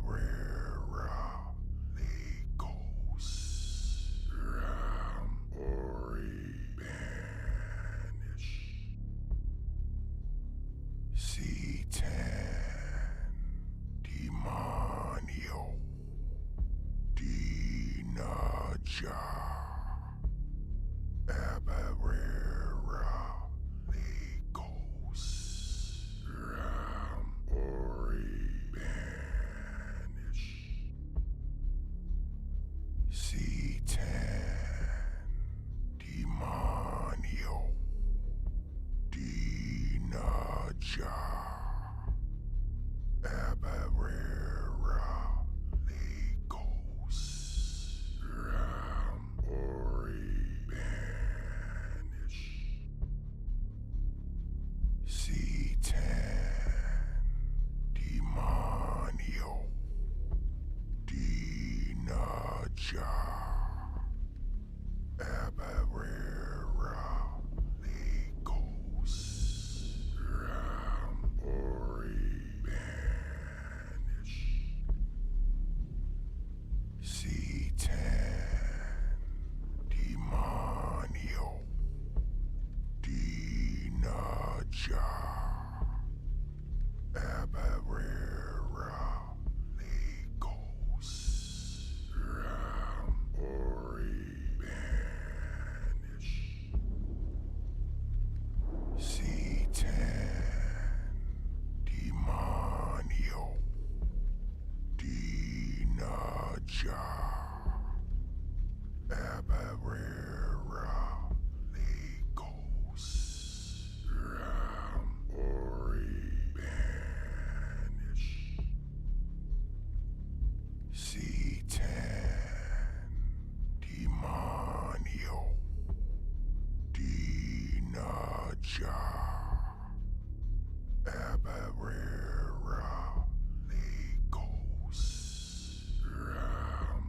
Abarera Legos Ram Ori Banish C10 Demonio Dinaja Abarera Legos Ram Ori Banish C10 Demonio Dinaja Abarera Legos Ram Ori Banish C10 Demonio Dinaja Abarera Legos Ram Ori Banish C10 Demonio Dinaja Abarera Legos Ram Ori Banish C10 Demonio Dinaja Abarera Legos Ram Ori Banish C10 Demonio Dinaja Abarera Legos Ram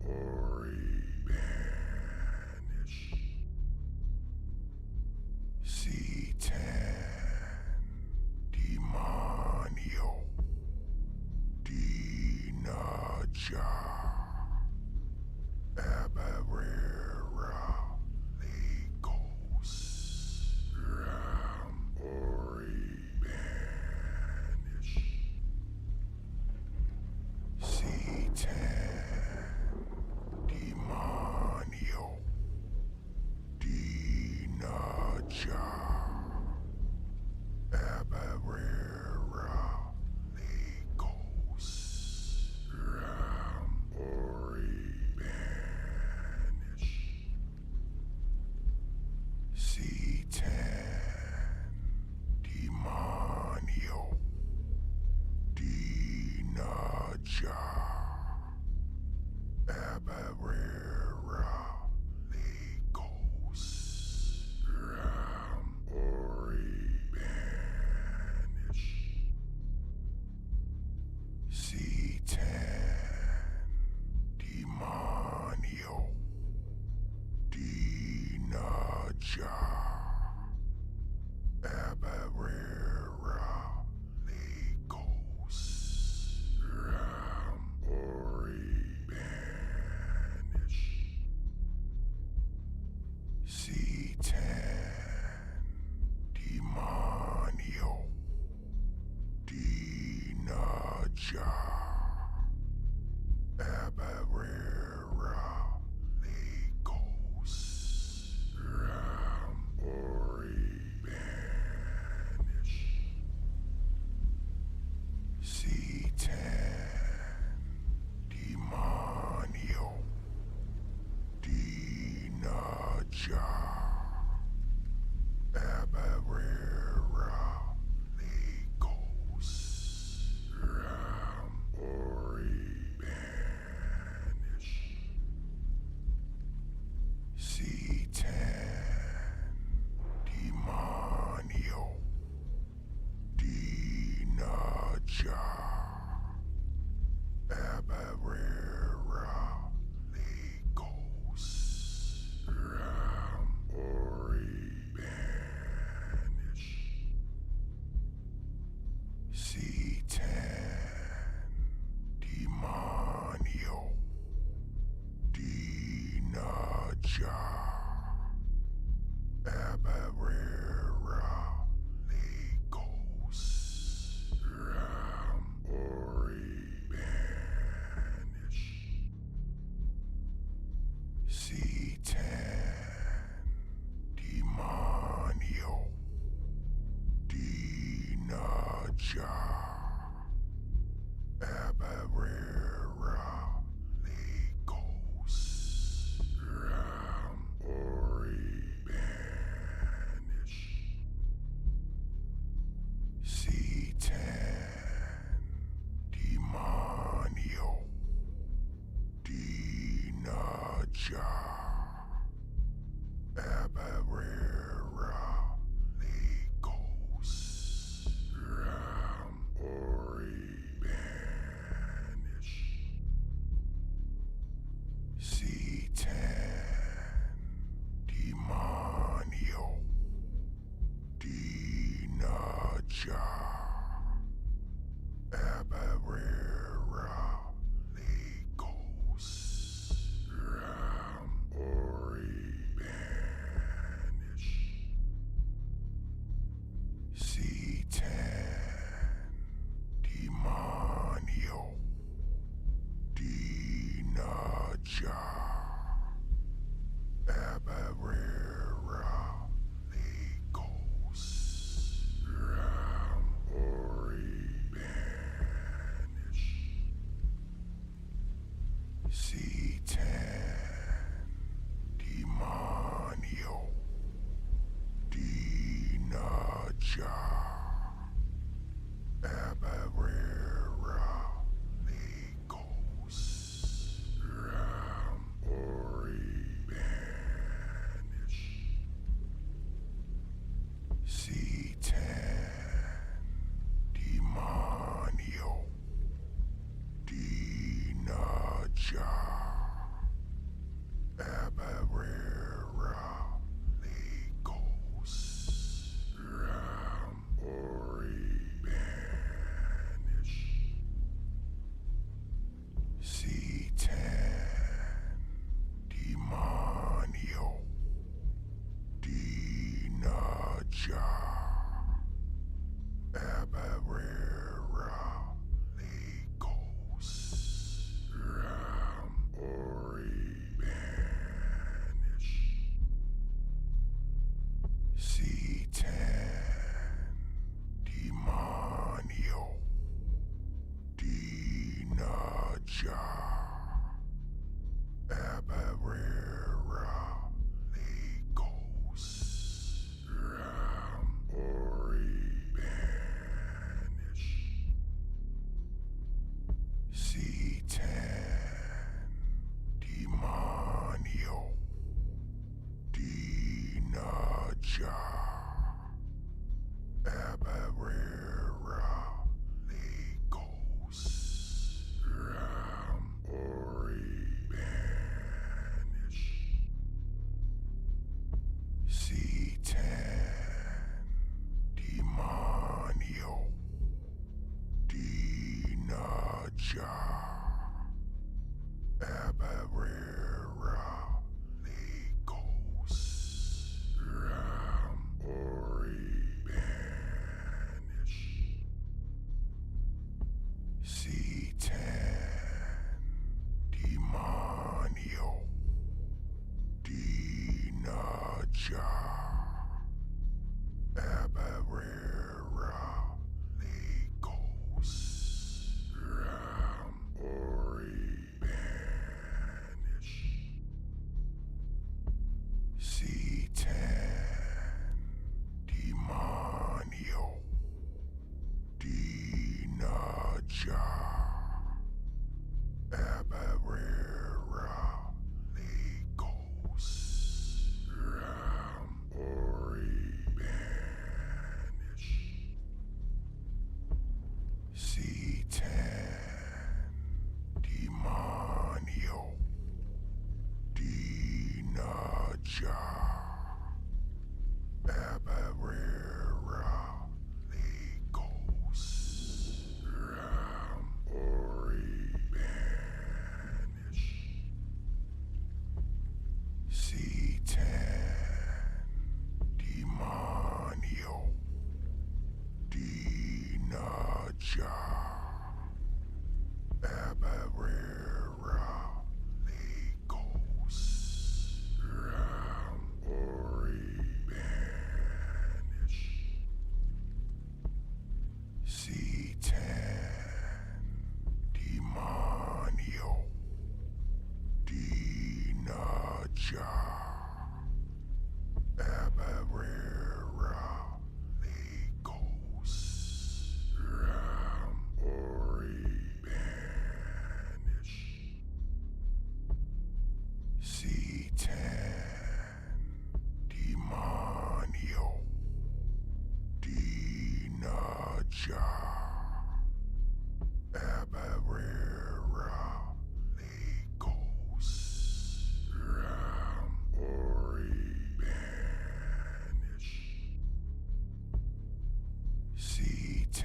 Ori Banish C10 Demonio Dinaja Abarera Legos Ram Ori Banish C10 Demonio Dinaja Abarera Legos Ram Ori Banish C10 Demonio Dinaja Abarera Legos Ram Ori Banish C10 Demonio Dinaja Abarera Legos Ram Ori Banish C10 Demonio Dinaja Abarera Legos Ram Ori Banish C10 Demonio Dinaja Abarera Legos Ram Ori Banish C10 Demonio Dinaja Abarera Legos Ram Ori Banish Abarera Legos Ram Ori Banish C10 Demonio Dinaja Abarera Legos Ram Ori Banish C10 Demonio Dinaja Abarera Legos Ram Ori Banish C10 Demonio Dinaja Abarera Legos Ram Ori Banish C10 Demonio Dinaja Abarera Legos Ram Ori Banish C10 Demonio Dinaja Abarera Legos Ram Ori Banish C10 Demonio Dinaja Abarera Legos Ram Ori Banish C10 Demonio Dinaja Abarera Legos Ram Ori Banish C10 Demonio Dinaja Abarera Legos Ram Ori Banish C10 Demonio Dinaja Abarera Legos Ram Ori Banish C10 Demonio Dinaja Abarera Legos Ram Ori Banish C10 Demonio Dinaja Abarera Legos Ram Ori Banish C10 Demonio Dinaja Abarera Legos Ram Ori Banish C10 Demonio Dinaja Abarera Legos Ram Ori Banish C Abarera, Legos, Ram, Ori, Banish, C10, Demonio, Dinaja, Abarera, Legos, Ram, Ori, Banish, C10,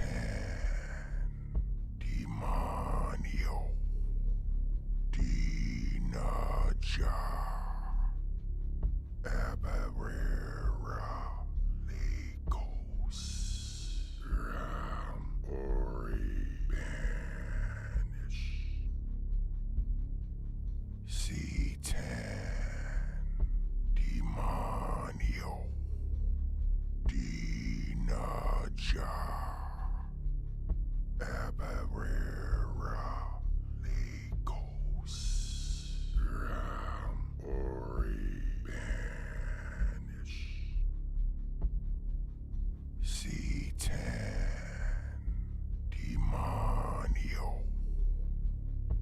Demonio, Dinaja, Abarera, Legos, Ram, Ori, Banish, C10, Demonio, Dinaja, Abarera, Legos, Ram, Ori, Banish, C10, Demonio,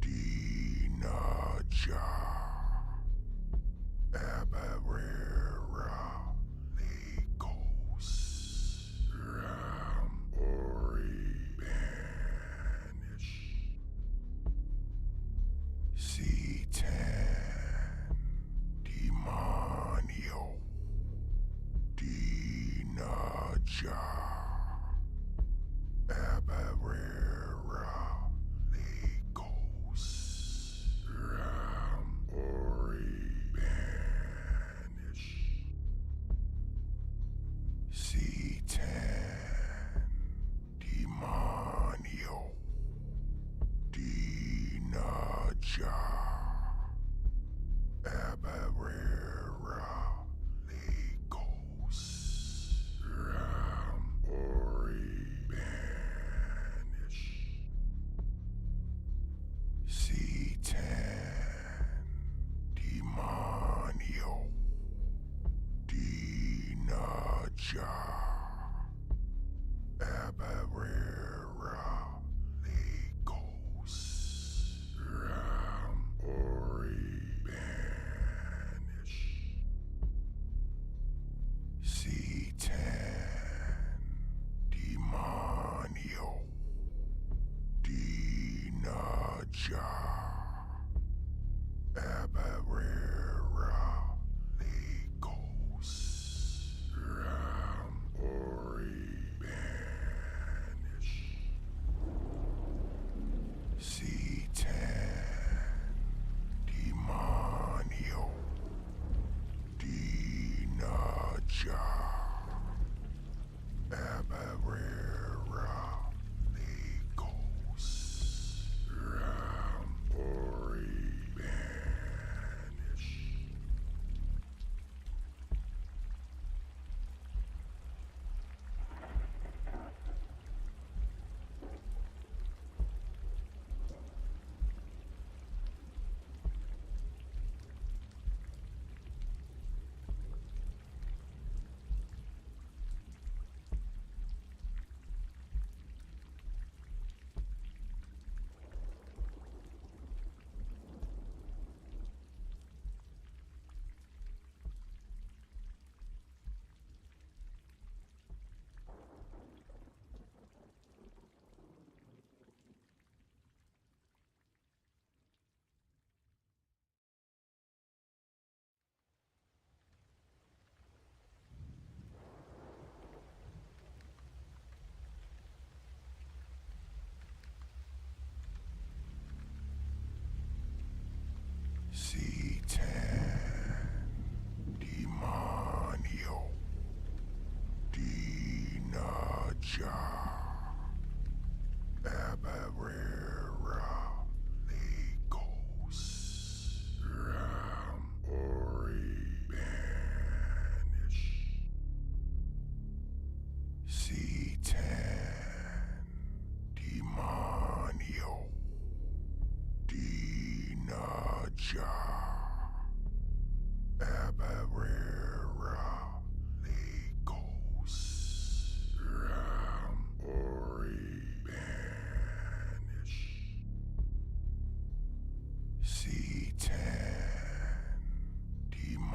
Dinaja, Abarera, Legos, Ram, Ori, Banish, C10, Demonio, Dinaja, Abarera, Legos, Ram, Ori, Banish, C10, Demonio, Dinaja, Abarera, Legos, Ram, Ori, Banish, C10, Demonio, Dinaja, Abarera, Legos, Ram, Ori, Banish, C10, Demonio, Dinaja, Abarera, Legos, Ram,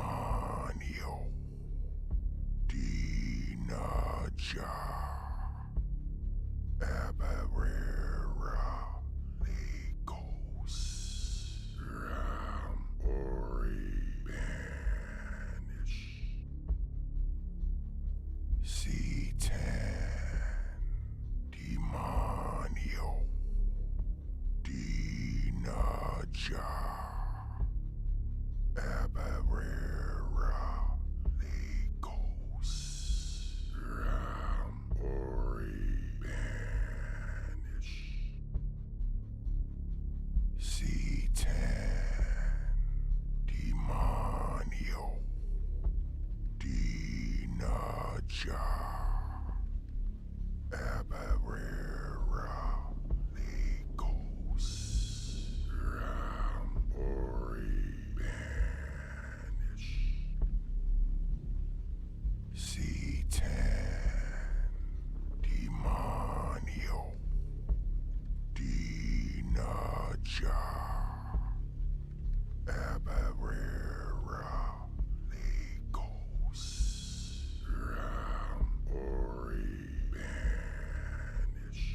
demonio, dinaja, abarera, legos, ram, ori, banish, Satan, demonio, dinaja, abarera, legos, ram, ori, banish, Satan, demonio, dinaja, abarera, legos, ram, ori, banish, Satan, demonio, dinaja, abarera, legos, ram, ori, banish,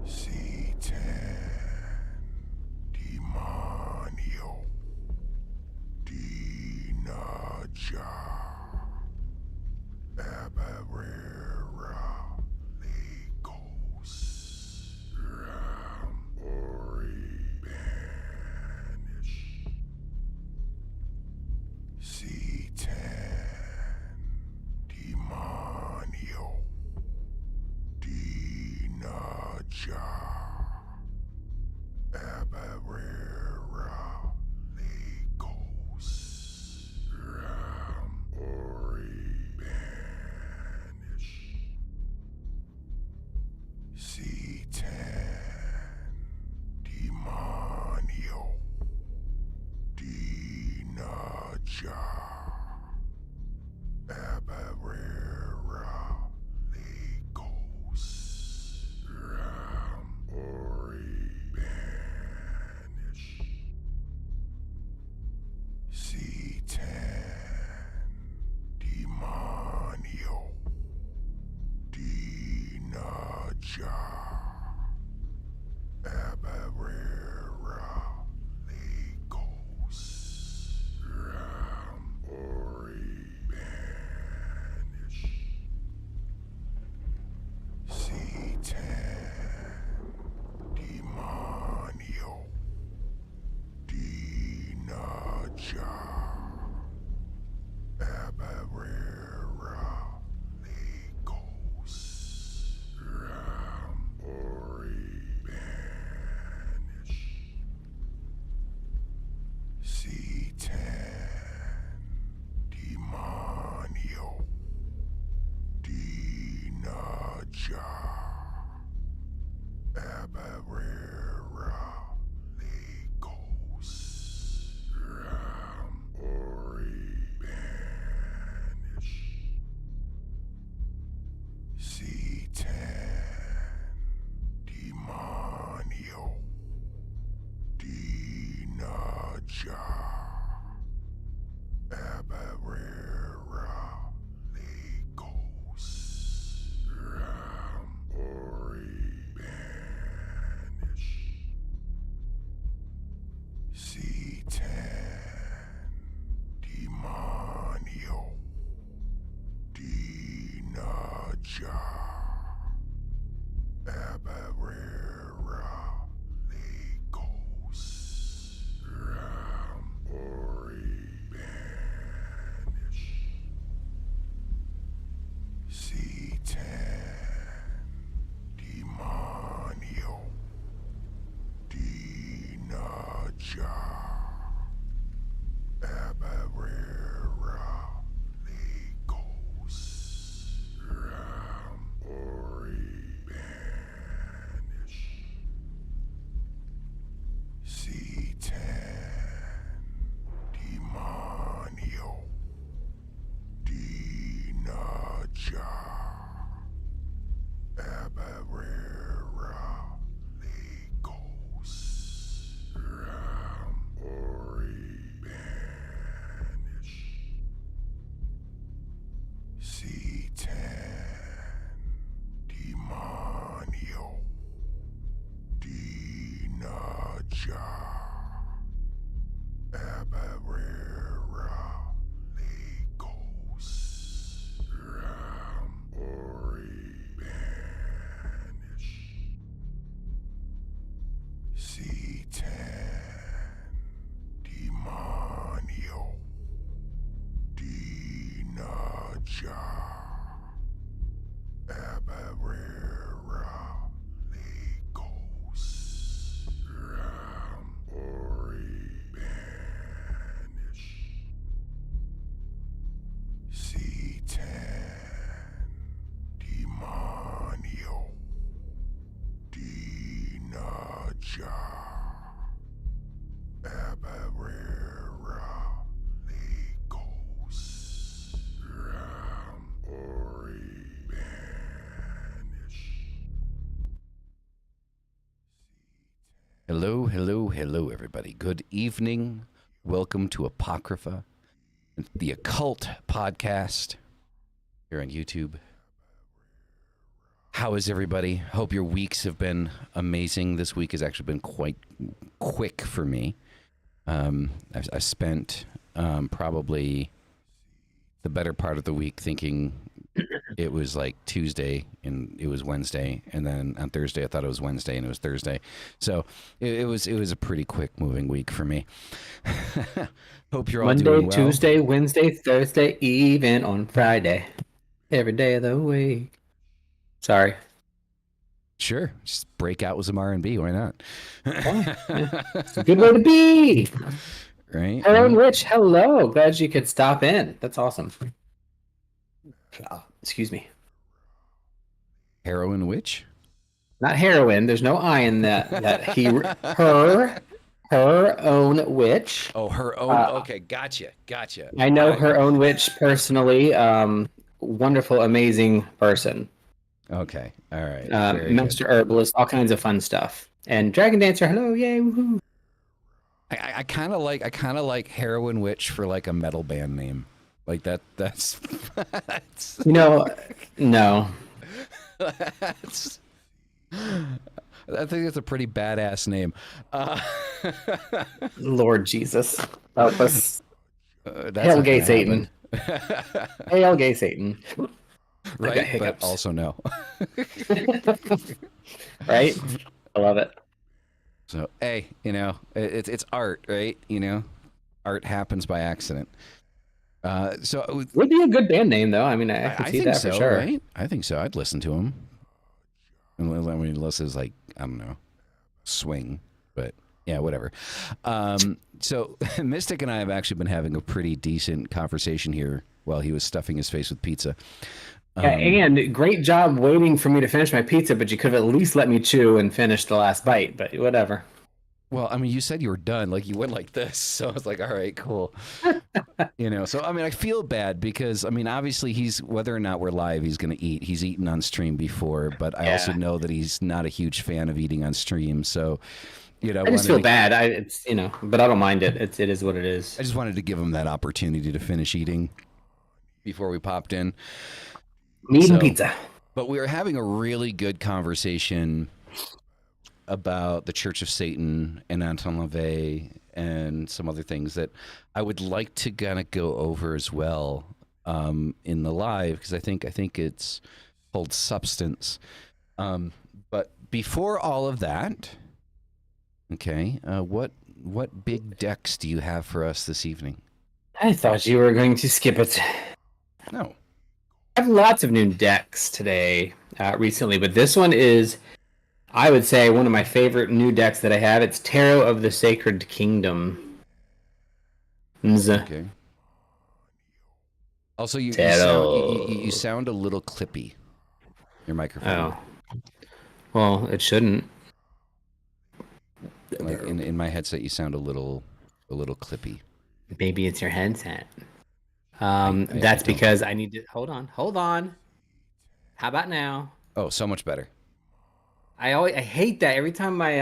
Satan, demonio, dinaja, abarera, legos, ram, ori, banish, Satan, demonio, dinaja, abarera, legos, ram, ori, banish, Satan, demonio, dinaja, abarera, legos, ram, ori, banish, Satan, demonio, dinaja, abarera, legos, ram, Abarera Legos Ram Ori Banish C10 Demonio Dinaja Abarera Legos Ram Ori Banish. Hello, hello, hello, everybody. Good evening. Welcome to Apocrypha, the Occult podcast here on YouTube. How is everybody? Hope your weeks have been amazing. This week has actually been quite quick for me. I spent probably the better part of the week thinking it was like Tuesday and it was Wednesday, and then on Thursday I thought it was Wednesday and it was Thursday. So it was a pretty quick moving week for me. Hope you're all Monday, doing well. Tuesday, Wednesday, Thursday, even on Friday. Every day of the week. Sorry. Sure, just break out with some R&B. Why not? It's a good way to be. Right. Aaron Rich, hello. Glad you could stop in. That's awesome. Excuse me. Heroin witch? Not heroin. There's no I in that. Her own witch. Oh, her own. Okay, gotcha. I know All right. her own witch personally. Wonderful, amazing person. Okay, all right. Very Master herbalist, all kinds of fun stuff. And Dragon Dancer, hello, yay, woohoo. I kind of like Heroin Witch for like a metal band name. Like that's No. that's I think it's a pretty badass name. Lord Jesus. Help us. That's Hail not gay gonna Satan. happen. Hail gay Satan. Right, but hiccups. also no. Right? I love it. So hey, it's art, right? Art happens by accident. So Would be a good band name, though. I mean, I can see think that so, for sure. right? I think so. I'd listen to him. Unless it's like, I don't know, swing, but yeah, whatever. So Mystic and I have actually been having a pretty decent conversation here while he was stuffing his face with pizza. Yeah, and great job waiting for me to finish my pizza, but you could have at least let me chew and finish the last bite, but whatever. Well, I mean, you said you were done, like you went like this, so I was like, all right, cool. So I mean, I feel bad because I mean, obviously whether or not we're live, he's going to eat. He's eaten on stream before, but I also know that he's not a huge fan of eating on stream, so I just feel bad. But I don't mind it. It is what it is. I just wanted to give him that opportunity to finish eating before we popped in. Meat and pizza. But we were having a really good conversation about the Church of Satan and Anton LaVey and some other things that I would like to kind of go over as well in the live, because I think it's called Substance. But before all of that, okay, what big decks do you have for us this evening? I thought you were going to skip it. No. I have lots of new decks today, recently, but this one is, I would say, one of my favorite new decks that I have. It's Tarot of the Sacred Kingdom. Okay. Also, you sound a little clippy. Your microphone. Oh. Well, it shouldn't. Like in my headset, you sound a little clippy. Maybe it's your headset. That's because I need to hold on. How about now? Oh, so much better. I hate that every time my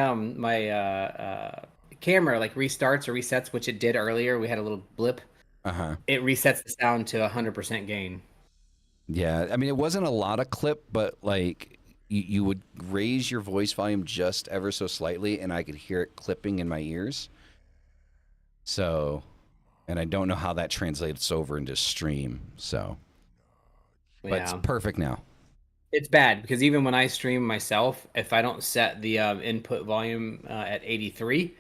camera like restarts or resets, which it did earlier. We had a little blip. It resets the sound to 100% gain. Yeah, I mean, it wasn't a lot of clip, but like you would raise your voice volume just ever so slightly, and I could hear it clipping in my ears. So, and I don't know how that translates over into stream. So, but it's perfect now. It's bad because even when I stream myself, if I don't set the input volume at 83,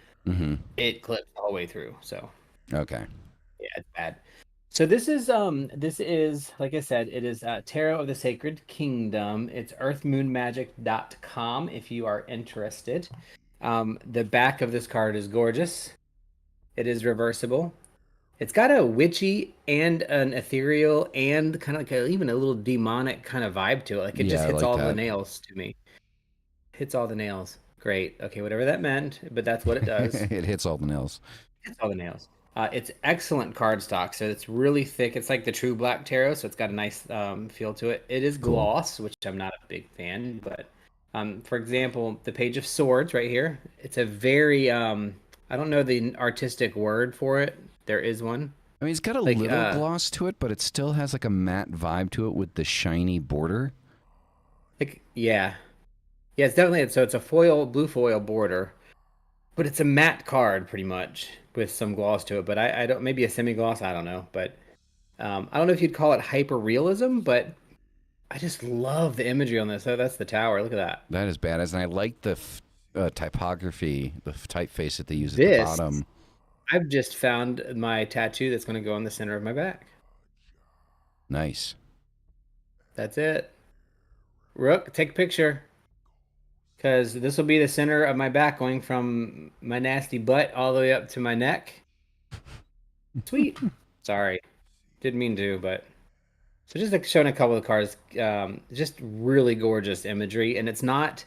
it clips all the way through. So okay, yeah, it's bad. So this is like I said, it is Tarot of the Sacred Kingdom. It's earthmoonmagic.com if you are interested. The back of this card is gorgeous. It is reversible. It's got a witchy and an ethereal and kind of like even a little demonic kind of vibe to it. Like it just Yeah, I hits like all the that. nails to me. Hits all the nails. Great. Okay, whatever that meant, but that's what it does. It hits all the nails. Hits all the nails. It's excellent cardstock, so it's really thick. It's like the True Black Tarot, so it's got a nice feel to it. It is Cool. gloss, which I'm not a big fan, but for example, the Page of Swords right here. It's a very I don't know the artistic word for it. There is one. I mean, it's got a Like little gloss to it, but it still has like a matte vibe to it with the shiny border. yeah. Yeah, it's definitely so it's a blue foil border, but it's a matte card pretty much with some gloss to it. But I don't maybe a semi gloss, I don't know. But I don't know if you'd call it hyper realism, but I just love the imagery on this. Oh, that's the tower. Look at that. That is badass, and I like the typography, the typeface that they use at the This bottom. I've just found my tattoo that's going to go on the center of my back. Nice. That's it. Rook, take a picture. Because this will be the center of my back going from my nasty butt all the way up to my neck. Sweet. Sorry. Didn't mean to, but... So just like showing a couple of cards. Just really gorgeous imagery. And it's not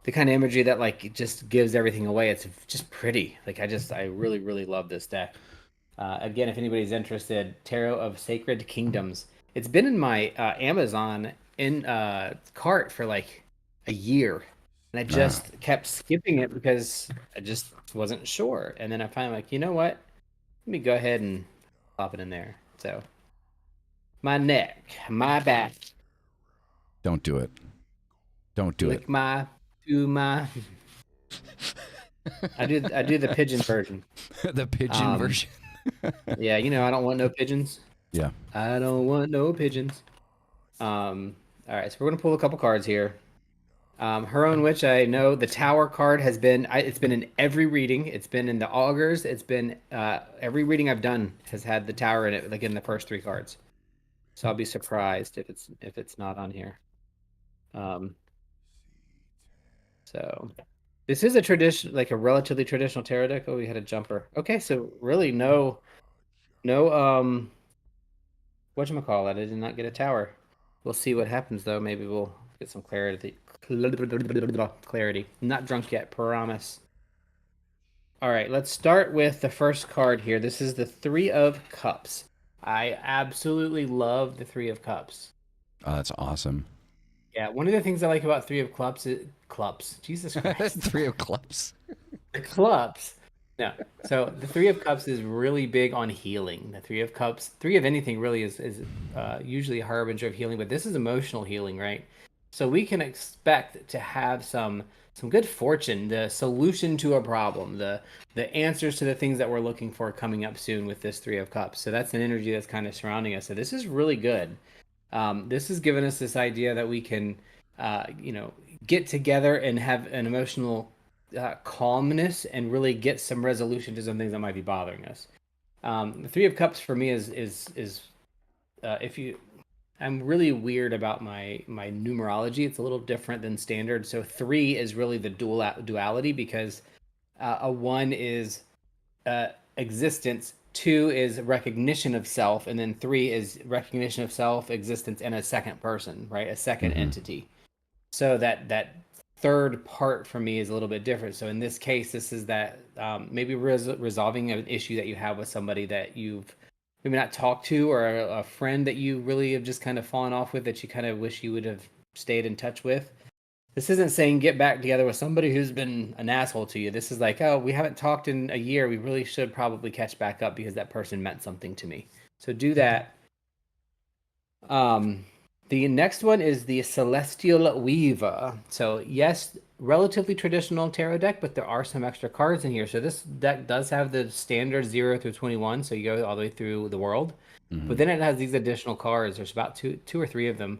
the kind of imagery that like just gives everything away. It's just pretty. Like I really, really love this deck. Again, if anybody's interested, Tarot of Sacred Kingdoms. It's been in my Amazon cart for like a year, and I just kept skipping it because I just wasn't sure. And then I finally like, you know what? Let me go ahead and pop it in there. So my neck, my back, Don't do it. Don't do it. my. I do the pigeon version. The pigeon version. Yeah, I don't want no pigeons. Yeah. I don't want no pigeons. All right, so we're gonna pull a couple cards here. Her Own Witch, I know the Tower card has been. It's been in every reading. It's been in the augurs. It's been every reading I've done has had the Tower in it, like in the first 3 cards. So I'll be surprised if it's not on here. So this is a tradition, like a relatively traditional tarot deck. Oh, we had a jumper. Okay, so really no, whatchamacallit, I did not get a tower. We'll see what happens though. Maybe we'll get some clarity. Clarity. Not drunk yet, promise. All right, let's start with the first card here. This is the 3 of Cups. I absolutely love the 3 of Cups. Oh, that's awesome. Yeah, one of the things I like about 3 of Clubs is clubs. Jesus Christ. 3 of clubs. The clubs. No. So the 3 of Cups is really big on healing. The 3 of Cups, 3 of anything really is usually a harbinger of healing, but this is emotional healing, right? So we can expect to have some good fortune, the solution to a problem, the answers to the things that we're looking for coming up soon with this 3 of Cups. So that's an energy that's kind of surrounding us. So this is really good. This has given us this idea that we can, get together and have an emotional calmness and really get some resolution to some things that might be bothering us. The 3 of Cups for me is if you, I'm really weird about my numerology. It's a little different than standard. So 3 is really the duality because a 1 is existence, 2 is recognition of self, and then 3 is recognition of self, existence, and a second person, right? A second entity. So that third part for me is a little bit different. So in this case, this is that maybe resolving an issue that you have with somebody that you've maybe not talked to, or a friend that you really have just kind of fallen off with that you kind of wish you would have stayed in touch with. This isn't saying get back together with somebody who's been an asshole to you. This is like, oh, we haven't talked in a year. We really should probably catch back up because that person meant something to me. So do that. The next one is the Celestial Weaver. So yes, relatively traditional tarot deck, but there are some extra cards in here. So this deck does have the standard 0 through 21, so you go all the way through the world. But then it has these additional cards. There's about two or three of them.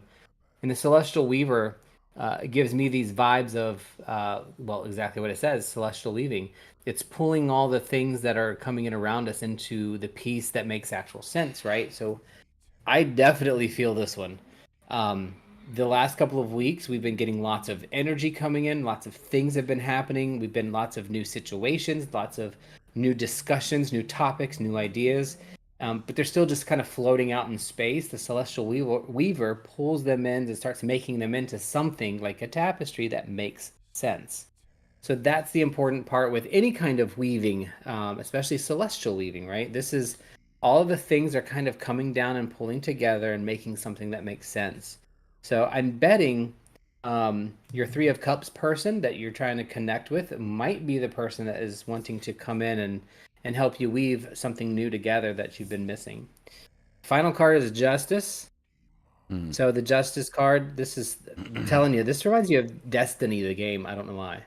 And the Celestial Weaver, it gives me these vibes of, well, exactly what it says, celestial weaving. It's pulling all the things that are coming in around us into the piece that makes actual sense, right? So I definitely feel this one. Um, the last couple of weeks, we've been getting lots of energy coming in, lots of things have been happening. We've been lots of new situations, lots of new discussions, new topics, new ideas. But they're still just kind of floating out in space. The celestial weaver pulls them in and starts making them into something like a tapestry that makes sense. So that's the important part with any kind of weaving, especially celestial weaving, right? This is all of the things are kind of coming down and pulling together and making something that makes sense. So I'm betting your Three of Cups person that you're trying to connect with might be the person that is wanting to come in and help you weave something new together that you've been missing. Final card is Justice. So the Justice card, this is, I'm telling you, this reminds you of Destiny, the game. I don't know why.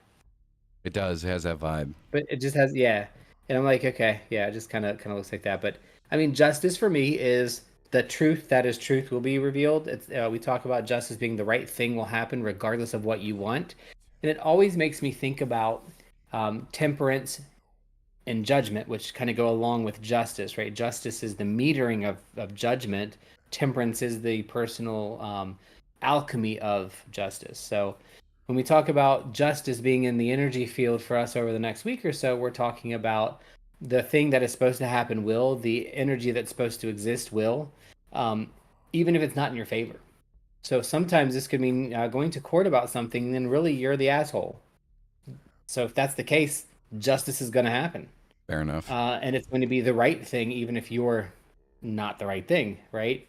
It does. It has that vibe. But it just has, yeah. And I'm like, okay, yeah, it just kind of looks like that. But I mean, justice for me is the truth that is truth will be revealed. It's we talk about justice being the right thing will happen regardless of what you want, and it always makes me think about temperance and judgment, which kind of go along with justice, right? Justice is the metering of judgment. Temperance is the personal alchemy of justice. So when we talk about justice being in the energy field for us over the next week or so, we're talking about the thing that is supposed to happen will, the energy that's supposed to exist will, um, even if it's not in your favor. So sometimes this could mean going to court about something, then really you're the asshole. So if that's the case, justice is going to happen. Fair enough. And it's going to be the right thing, even if you're not the right thing, right?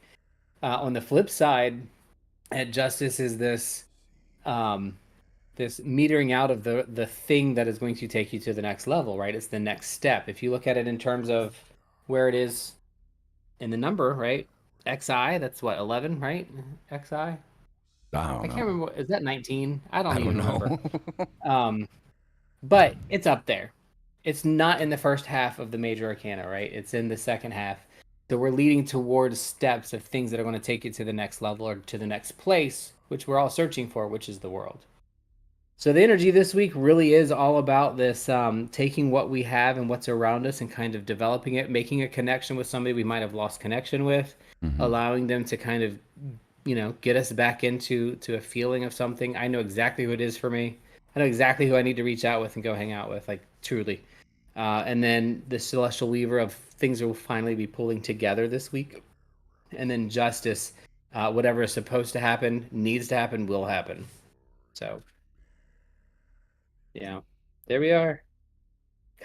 On the flip side, justice is this this metering out of the thing that is going to take you to the next level, right? It's the next step. If you look at it in terms of where it is in the number, right? XI, that's what, 11, right? XI? I Can't remember. Is that 19? I don't even know. remember. But it's up there. It's not in the first half of the major arcana, right? It's in the second half. So we're leading towards steps of things that are going to take you to the next level or to the next place, which we're all searching for, which is the world. So the energy this week really is all about this taking what we have and what's around us and kind of developing it, making a connection with somebody we might have lost connection with, allowing them to kind of, get us back into a feeling of something. I know exactly who it is for me. I know exactly who I need to reach out with and go hang out with, like truly. And then the Celestial Weaver of things will finally be pulling together this week. And then Justice, whatever is supposed to happen, needs to happen, will happen. So, yeah, there we are.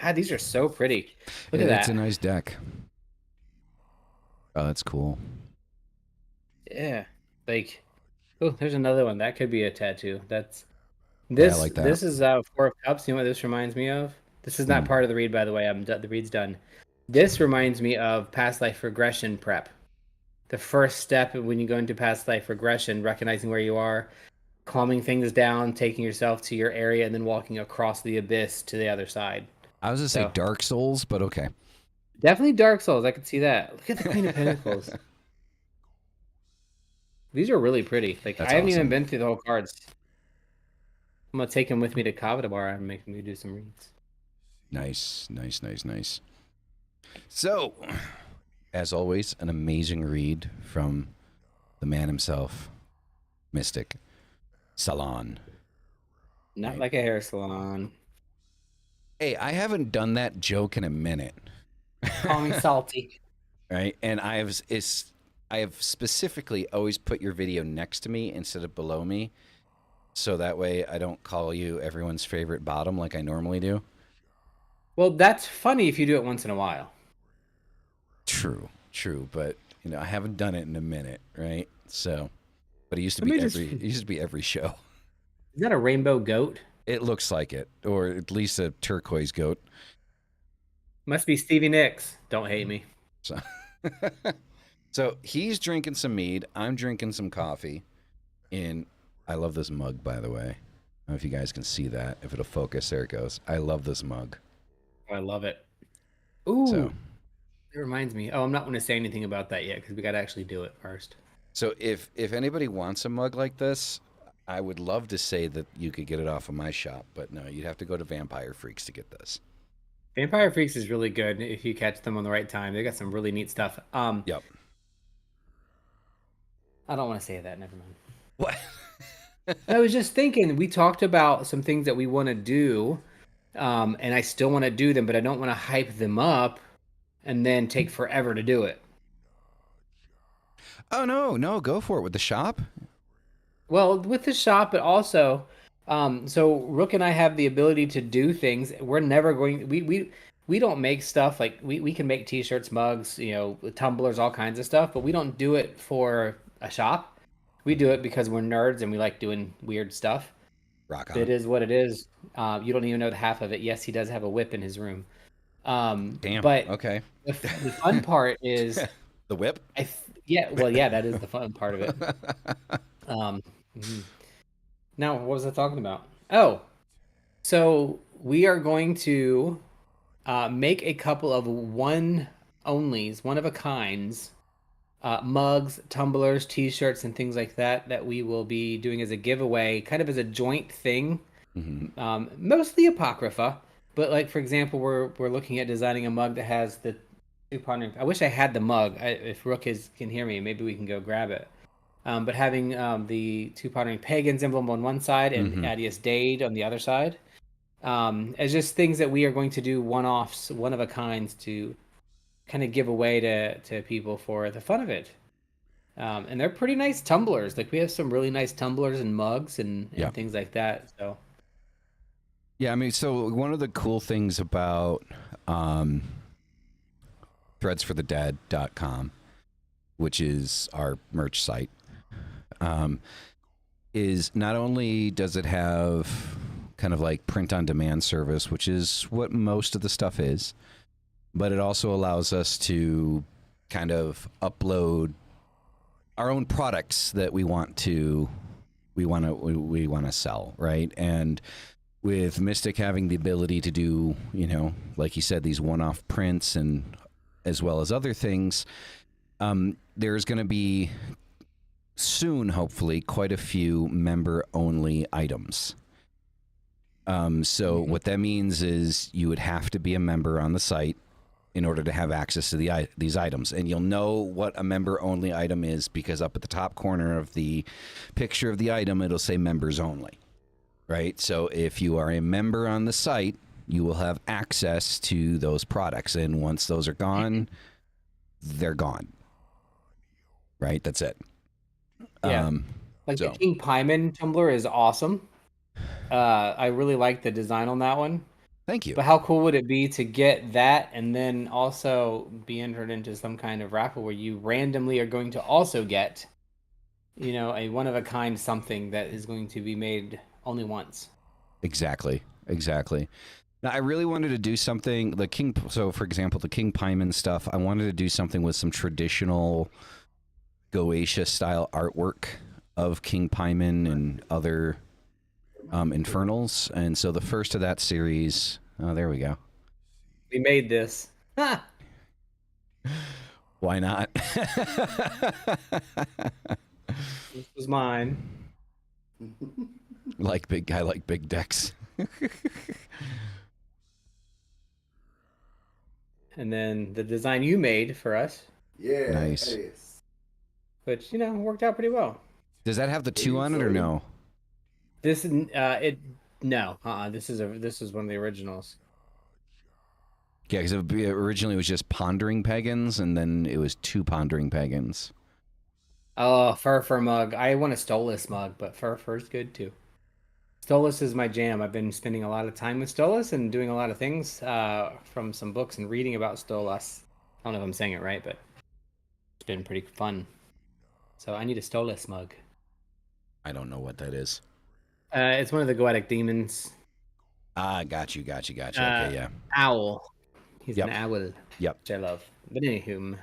God, these are so pretty. Look at that. It's a nice deck. Oh, that's cool. Yeah, like, oh, there's another one. That could be a tattoo. That's this. Yeah, I like that. This is Four of Cups. You know what this reminds me of? This is not part of the read, by the way. The read's done. This reminds me of past life regression prep. The first step when you go into past life regression, recognizing where you are, calming things down, taking yourself to your area, and then walking across the abyss to the other side. I was going to say Dark Souls, but okay. Definitely Dark Souls. I could see that. Look at the Queen of Pentacles. These are really pretty. Like, I haven't even been through the whole cards. I'm going to take them with me to Kavadabara and make me do some reads. Nice. So, as always, an amazing read from the man himself, Mystic Salon. Not like a hair salon. Hey, I haven't done that joke in a minute. Call me salty. Right? And I have specifically always put your video next to me instead of below me. So that way I don't call you everyone's favorite bottom like I normally do. Well, that's funny if you do it once in a while. True. But I haven't done it in a minute, right? So, but it used to be every show. Is that a rainbow goat? It looks like it, or at least a turquoise goat. Must be Stevie Nicks. Don't hate me. So he's drinking some mead. I'm drinking some coffee. I love this mug, by the way. I don't know if you guys can see that. If it'll focus, there it goes. I love this mug. I love it. Ooh, it reminds me. Oh, I'm not going to say anything about that yet because we got to actually do it first. So if anybody wants a mug like this, I would love to say that you could get it off of my shop, but no, you'd have to go to Vampire Freaks to get this. Vampire Freaks is really good if you catch them on the right time. They got some really neat stuff. Yep. I don't want to say that. Never mind. What? I was just thinking. We talked about some things that we want to do, and I still want to do them, but I don't want to hype them up and then take forever to do it. Oh no, go for it with the shop. Well, with the shop, but also, so Rook and I have the ability to do things. We're never going. We don't make stuff like we can make T-shirts, mugs, tumblers, all kinds of stuff, but we don't do it for a shop. We do it because we're nerds and we like doing weird stuff. Rock on. It is what it is. You don't even know the half of it. Yes, he does have a whip in his room. Damn. But okay. The fun part is the whip. Yeah, that is the fun part of it. Now, what was I talking about? Oh, so we are going to make a couple of one-onlys, one-of-a-kinds, mugs, tumblers, T-shirts, and things like that we will be doing as a giveaway, kind of as a joint thing. Mm-hmm. Mostly Apocrypha, but like, for example, we're looking at designing a mug that has the two-pondering. I wish I had the mug. If Rook can hear me, maybe we can go grab it. But having the two pondering pagans emblem on one side and Adius Dade on the other side, as just things that we are going to do one-offs, one-of-a-kinds to kind of give away to people for the fun of it. And they're pretty nice tumblers. Like, we have some really nice tumblers and mugs and things like that. So. Yeah, I mean, so one of the cool things about threadsforthedead.com, which is our merch site, is not only does it have kind of like print on demand service, which is what most of the stuff is, but it also allows us to kind of upload our own products that we want to sell, right? And with Mystic having the ability to do, like you said, these one-off prints and as well as other things, there's going to be soon, hopefully, quite a few member-only items. So what that means is you would have to be a member on the site in order to have access to these items. And you'll know what a member-only item is because up at the top corner of the picture of the item, it'll say members only, right? So if you are a member on the site, you will have access to those products. And once those are gone, they're gone. Right? That's it. Yeah. The King Paimon tumbler is awesome. I really like the design on that one. Thank you. But how cool would it be to get that and then also be entered into some kind of raffle where you randomly are going to also get, a one-of-a-kind something that is going to be made only once. Exactly. Now, I really wanted to do something, so for example, the King Paimon stuff, I wanted to do something with some traditional Goetia style artwork of King Paimon and other infernals. And so the first of that series, there we go. We made this. Why not? This was mine. I like big decks. And then the design you made for us. Yeah. Nice. Which, worked out pretty well. Does that have the 2 on it or no? This no. This is one of the originals. Yeah, because originally it was just Pondering Pagans, and then it was 2 Pondering Pagans. Oh, Fur mug. I want a Stolas mug, but Fur's good too. Stolas is my jam. I've been spending a lot of time with Stolas and doing a lot of things from some books and reading about Stolas. I don't know if I'm saying it right, but it's been pretty fun. So I need a Stolas mug. I don't know what that is. It's one of the Goetic demons. Got you. Okay, yeah. Owl. He's an owl. Yep. Which I love. But anywho,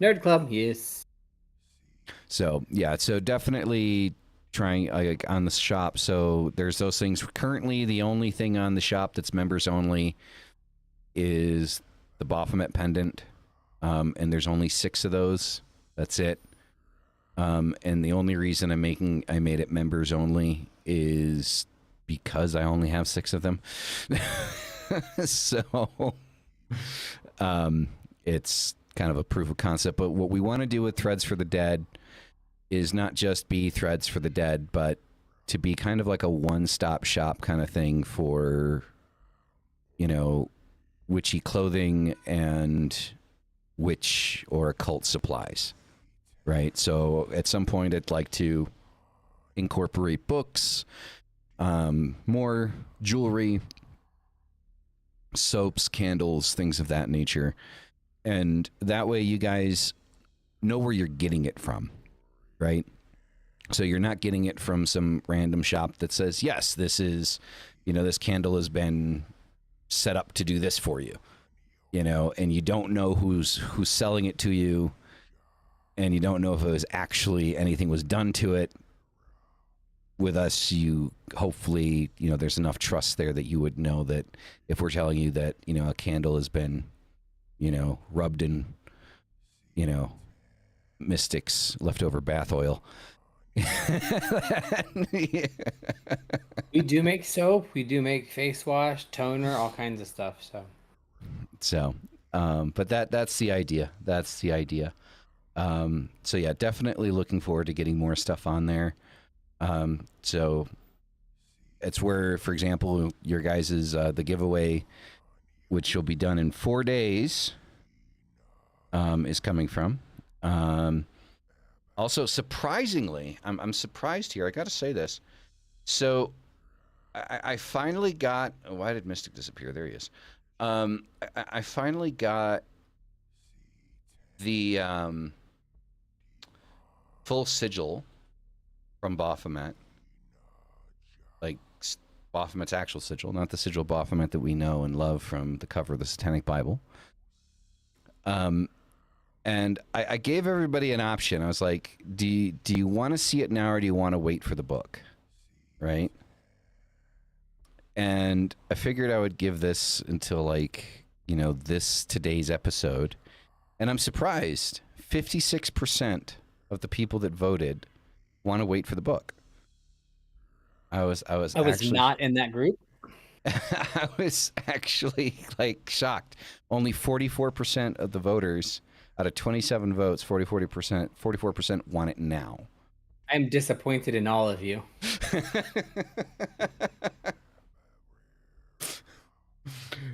Nerd Club, yes. So definitely trying on the shop. So there's those things. Currently, the only thing on the shop that's members only is the Baphomet pendant, and there's only 6 of those. That's it. And the only reason I made it members only is because I only have 6 of them. So it's kind of a proof of concept. But what we want to do with Threads for the Dead is not just be Threads for the Dead, but to be kind of like a one-stop shop kind of thing for, witchy clothing and witch or occult supplies, right? So at some point I'd like to incorporate books, more jewelry, soaps, candles, things of that nature. And that way you guys know where you're getting it from, right? So you're not getting it from some random shop that says, yes, this is, this candle has been set up to do this for you, and you don't know who's selling it to you, and you don't know if it was actually anything was done to it. With us, you hopefully, there's enough trust there that you would know that if we're telling you that, a candle has been, rubbed in, Mystic's leftover bath oil. We do make soap. We do make face wash, toner, all kinds of stuff. So, but that's the idea. That's the idea. So yeah, definitely looking forward to getting more stuff on there. So it's where, for example, your guys's the giveaway, which will be done in 4 days, is coming from. Also, surprisingly, I'm surprised here. I got to say this. So I finally got. Why did Mystic disappear? There he is. I finally got the full sigil from Baphomet, like Baphomet's actual sigil, not the sigil Baphomet that we know and love from the cover of the Satanic Bible. And I gave everybody an option. I was like, do you want to see it now or do you want to wait for the book? Right? And I figured I would give this until today's episode. And I'm surprised. 56% of the people that voted want to wait for the book. I was actually not in that group. I was actually shocked. Only 44% of the voters out of 27 votes, 44% want it now. I'm disappointed in all of you.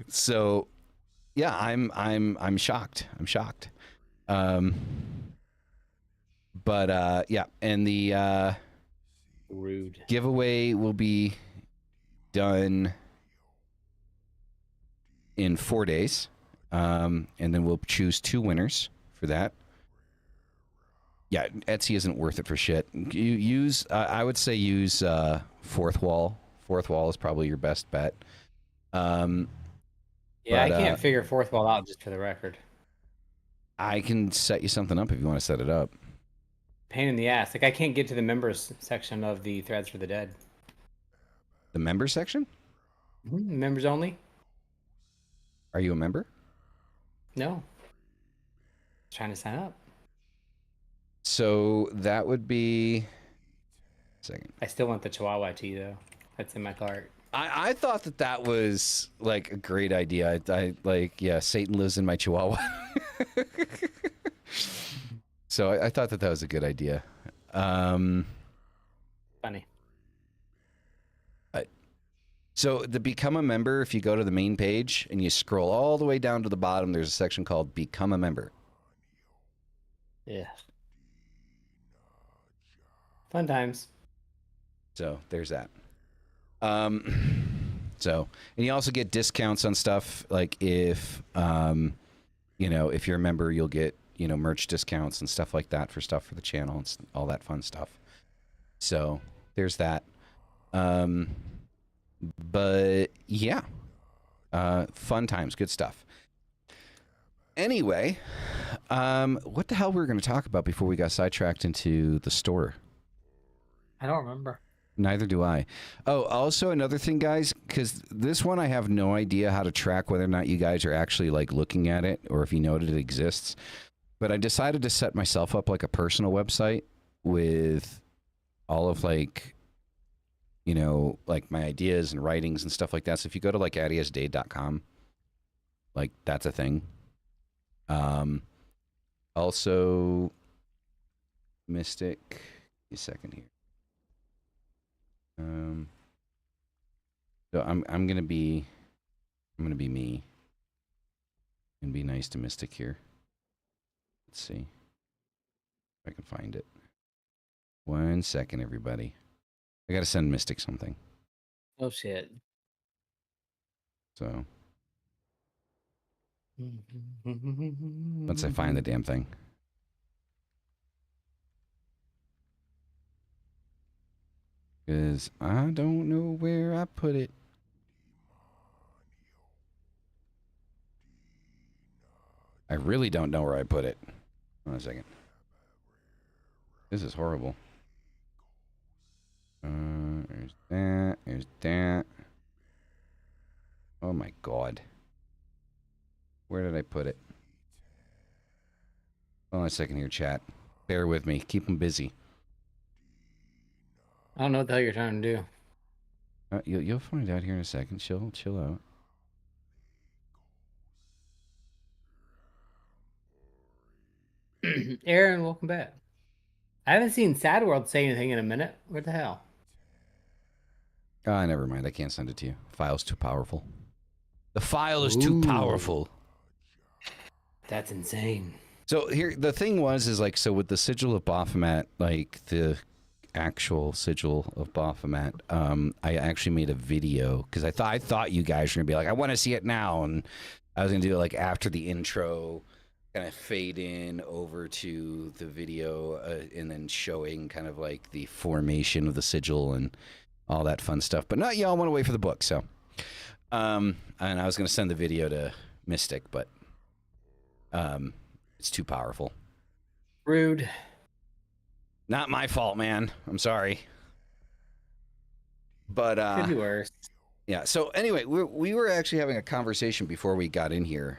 So, yeah, I'm shocked. I'm shocked. But yeah, and the rude giveaway will be done in 4 days, and then we'll choose 2 winners for that. Yeah, Etsy isn't worth it for shit. You use, I would say, use Fourth Wall. Fourth Wall is probably your best bet. Yeah, I can't figure Fourth Wall out, just for the record. I can set you something up if you want to set it up. Pain in the ass. I can't get to the members section of the Threads for the Dead. The members section? Mm-hmm. Members only. Are you a member? No. Trying to sign up. So that would be... Second. I still want the Chihuahua tea, though. That's in my cart. I thought that was a great idea. I Satan lives in my Chihuahua. So I thought that was a good idea. Funny. So to become a member, if you go to the main page and you scroll all the way down to the bottom, there's a section called Become a Member. Yeah. Fun times. So there's that. So, and you also get discounts on stuff. Like if, if you're a member, you'll get, merch discounts and stuff like that for stuff for the channel and all that fun stuff. So there's that. But yeah, fun times, good stuff. Anyway, what the hell were we going to talk about before we got sidetracked into the store? I don't remember. Neither do I. Oh, also another thing, guys, because this one I have no idea how to track whether or not you guys are actually looking at it or if you know that it exists. But I decided to set myself up like a personal website with all of like, you know, like my ideas and writings and stuff like that. So if you go to like adiasday.com, like that's a thing. Also Mystic, a second here. So I'm gonna be me and be nice to Mystic here. Let's see if I can find it. 1 second, everybody. I gotta send Mystic something. Oh shit. So once I find the damn thing. Because I don't know where I put it. I really don't know where I put it. Hold on a second. This is horrible. There's that. There's that. Oh my god. Where did I put it? Hold on a second here, chat. Bear with me. Keep them busy. I don't know what the hell you're trying to do. You'll find out here in a second. Chill out. Aaron, welcome back. I haven't seen Sad World say anything in a minute. What the hell? Never mind. I can't send it to you. The file's too powerful. The file is too powerful. That's insane. So here, the thing is like, so with the sigil of Baphomet, like the actual sigil of Baphomet, I actually made a video because I thought you guys were gonna be like, I want to see it now, and I was gonna do it like after the intro, kind of fade in over to the video, and then showing kind of like the formation of the sigil and all that fun stuff. But not y'all want to wait for the book, so and I was gonna send the video to Mystic, but it's too powerful. Rude. Not my fault, man. I'm sorry. But could be worse. Yeah. So anyway, we were actually having a conversation before we got in here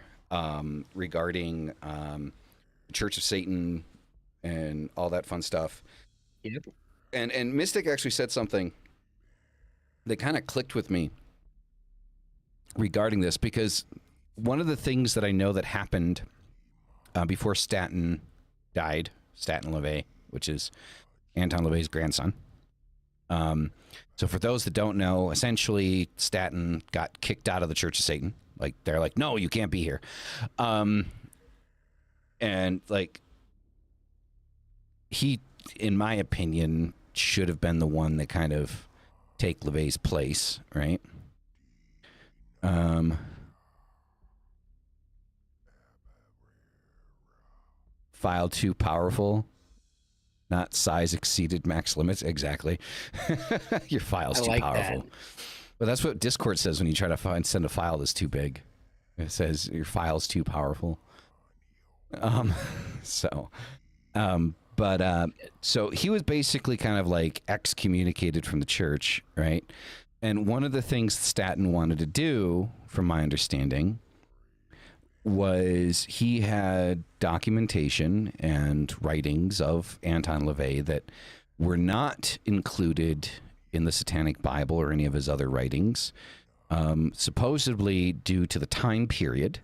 regarding the Church of Satan and all that fun stuff. Yep. And Mystic actually said something that kind of clicked with me regarding this, because one of the things that I know that happened before Stanton died, Stanton LaVey, which is Anton LaVey's grandson. So for those that don't know, essentially Stanton got kicked out of the Church of Satan. Like, they're like, no, you can't be here. And like, he, in my opinion, should have been the one that kind of take LaVey's place, right? File too powerful. Not size exceeded max limits. Exactly. Your file's too powerful. That. But that's what Discord says when you try to send a file that's too big. It says your file's too powerful. So he was basically kind of like excommunicated from the church, right? And one of the things Stanton wanted to do, from my understanding, was he had documentation and writings of Anton LaVey that were not included in the Satanic Bible or any of his other writings, supposedly due to the time period,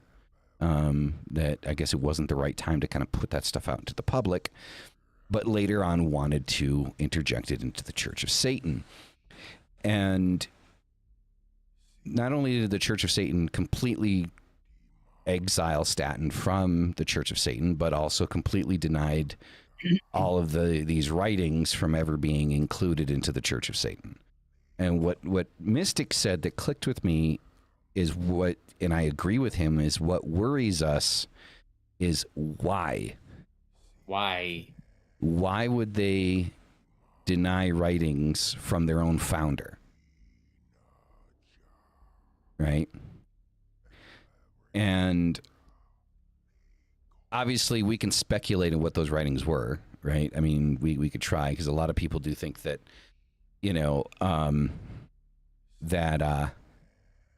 that I guess it wasn't the right time to kind of put that stuff out into the public, but later on wanted to interject it into the Church of Satan. And not only did the Church of Satan completely exile Stanton from the Church of Satan, but also completely denied all of these writings from ever being included into the Church of Satan. And what Mystic said that clicked with me is what, and I agree with him, is what worries us is why. Why would they deny writings from their own founder? Right? And obviously we can speculate on what those writings were, right? I mean, we could try, because a lot of people do think that, you know, that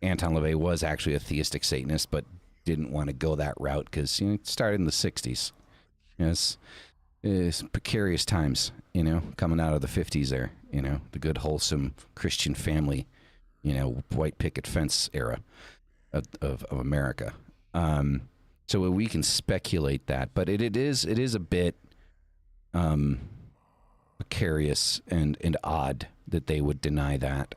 Anton LaVey was actually a theistic Satanist, but didn't want to go that route because, you know, it started in the 60s. Yes. It's precarious times, coming out of the 50s there, the good, wholesome Christian family, white picket fence era of America. So we can speculate that, but it is a bit precarious and odd that they would deny that.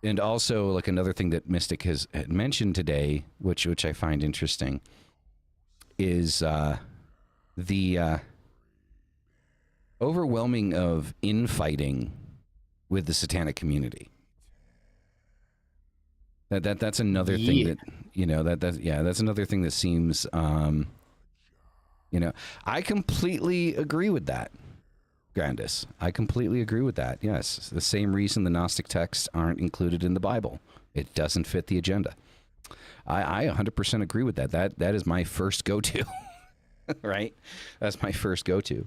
And also, like, another thing that Mystic had mentioned today, which I find interesting, is the overwhelming of infighting with the satanic community. That's another thing that that's another thing that seems I completely agree with that, Grandis. I completely agree with that. Yes, the same reason the Gnostic texts aren't included in the Bible. It doesn't fit the agenda. I 100% agree with that. That is my first go-to. Right? That's my first go-to.